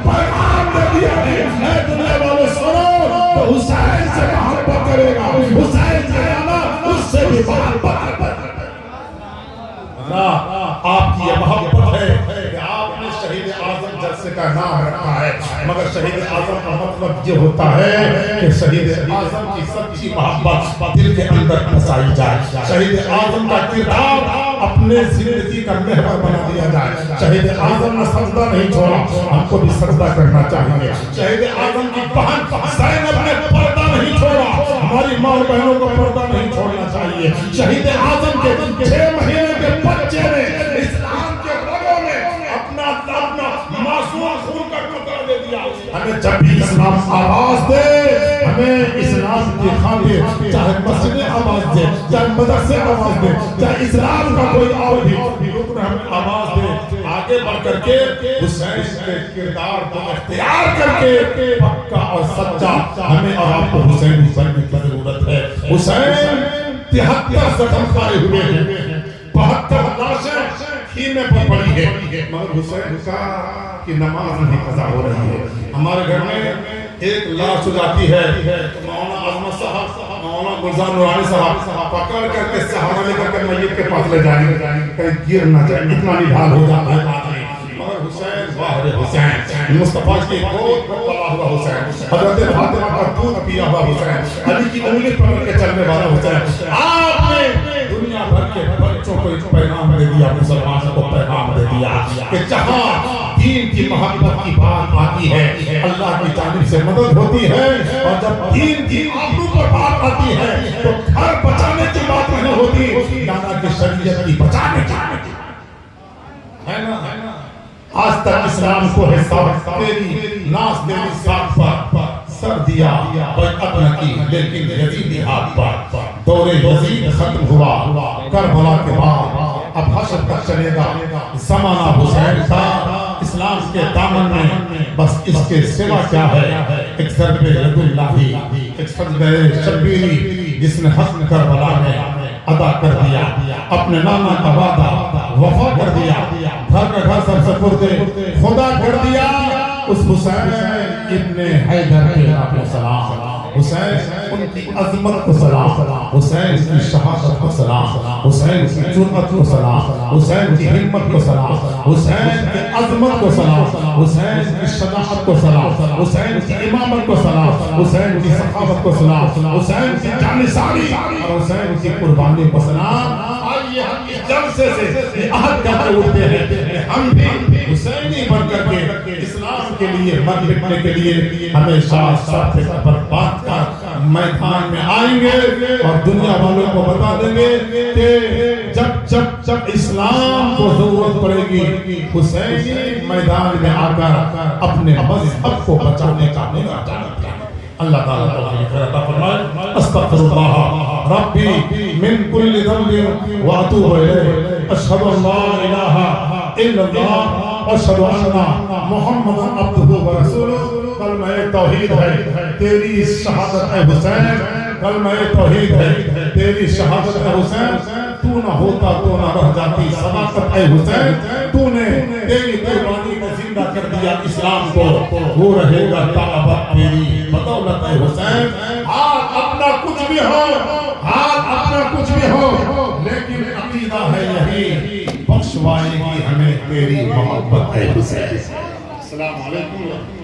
پیغام دے دیا ہے اے دنیا والوں سنو تو حسین سے محبت کرے گا حسین سے آنا اس سے بھی محبت کرے گا. آپ کی یہ محبت ہے کہ آپ کا نام رکھا ہے، مگر شہید اعظم کا مطلب یہ ہوتا ہے کہ شہید اعظم کی سچی محبت دل کے اندر بسائی جائے، شہید اعظم کا کردار اپنے زندگی کا محور بنا دیا جائے۔ شہید اعظم نے سجدہ نہیں چھوڑا، ہم کو بھی سجدہ کرنا چاہیے۔ شہید اعظم کی بہن زینب نے پردہ نہیں چھوڑا، ہماری ماں اور بہنوں کو پردہ نہیں چھوڑنا چاہیے۔ شہید اعظم کے 6 مہینے کے بچے نے اسلام کے رگوں میں اپنا معصوم خون کا ٹکڑا دے دیا۔ ہمیں جب بھی اسلام آواز دے، ہمیں اسلام کی خاطر چاہے مسجد آواز دے، چاہے مدرسے آواز دے، چاہے اسلام کا کوئی اور بھی رکن ہمیں آواز دے، آگے بڑھ کر کے حسین کے کردار کو اختیار کر کے پکا اور سچا ہمیں اور آپ کو حسین بننے کی ضرورت ہے۔ حسین 73 زخم کھائے ہوئے ہیں، 72 لاشیں خیمے پر پڑی ہے، مگر حسین کی نماز نہیں قضا ہو رہی ہے۔ ہمارے گھر میں ایک لاش ہو جاتی ہے، مولانا عظمت صاحب، مولانا گلزار نورانی صاحب پکڑ کر کے سہارا لے کر کے میت کے پاس لے جائیں گے، کہیں گر نہ جائے، اتنا نڈھال ہو جاتا ہے آدمی۔ مگر حسین واہ حسین، مصطفیٰ کی گود پر پلا ہوا حسین، حضرت فاطمہ کا دودھ پیا ہوا حسین، علی کی انگلی پکڑ کے چلنے والا حسین۔ آپ نے دنیا بھر کے بچوں کو ایک پیغام دے دیا، مسلمانوں کو پیغام دے دیا کہ جہاں دین کی محبت کی بات آتی ہے اللہ کی جانب سے مدد ہوتی ہے، اور جب دین کی آبرو پر بات آتی ہے تو گھر بچانے کی بات نہیں ہوتی، یہاں کی شریعت کی بچانے کی ہے نا۔ آج تک اسلام کو حساب تیری ناس تیری ساتھ پر سر دیا بیعت نہ کی، لیکن یزیدی ہاتھ پر دور یزید ختم ہوا، کربلا کے بعد اب حشر تک چلے گا زمانہ حسین کا۔ اسلام کے دامن میں بس اس کے سوا کیا ہے، ایک ضرب ید اللہ، ایک سجدہ شبیری جس نے حسن کربلا میں ادا کر دیا، اپنے نانا کا وعدہ وفا کر دیا، گھر کا گھر سب سپرد خدا کر دیا۔ اس حسین ابن حیدر کو سلام، حسین ان کی عظمت کو سلام، حسین کی شہادت کو سلام، حسین کی جرأت کو سلام، حسین کی ہمت کو سلام، حسین کی عظمت کو سلام، حسین کی شجاعت کو سلام، حسین کی امامت کو سلام، حسین کی سخاوت کو سلام، حسین کی جانثاری اور حسین کی قربانی کو سلام۔ آئیے ہم اس جلسے سے عہد کرتے اٹھتے ہیں، ہم بھی حسینی بن کر کے اسلام کے لیے مر مٹنے کے لیے ہمیشہ ساتھ پر بات کر میدان میں آئیں گے اور دنیا والوں کو بتا دیں گے کہ جب اسلام کو ضرورت پڑے گی حسینی میدان میں آ کر اپنے مذہب کو بچانے کا نعرہ جانا۔ اللہ تعالیٰ توفیق عطا فرمائے۔ استغفر اللہ ربی من کل ذنب واتوب الیہ، اشہد ان لا الہ الا اللہ، اشہد ان محمدا عبدہ ورسولہ۔ کلمہ توحید ہے تیری شہادت اے حسین، کلمہ توحید ہے تیری شہادت اے حسین، تو نہ ہوتا تو نہ رہ جاتی صداقت اے حسین، تو نے تیری قربانی کو زندہ کر دیا اسلام کو، وہ رہے گا تعبت تیری بدولت اے حسین۔ ہاتھ اپنا کچھ بھی ہو، ہاتھ اپنا کچھ بھی ہو، لیکن عقیدہ ہے یہی، بخشوائے گی ہمیں تیری محبت اے حسین۔ السلام علیکم۔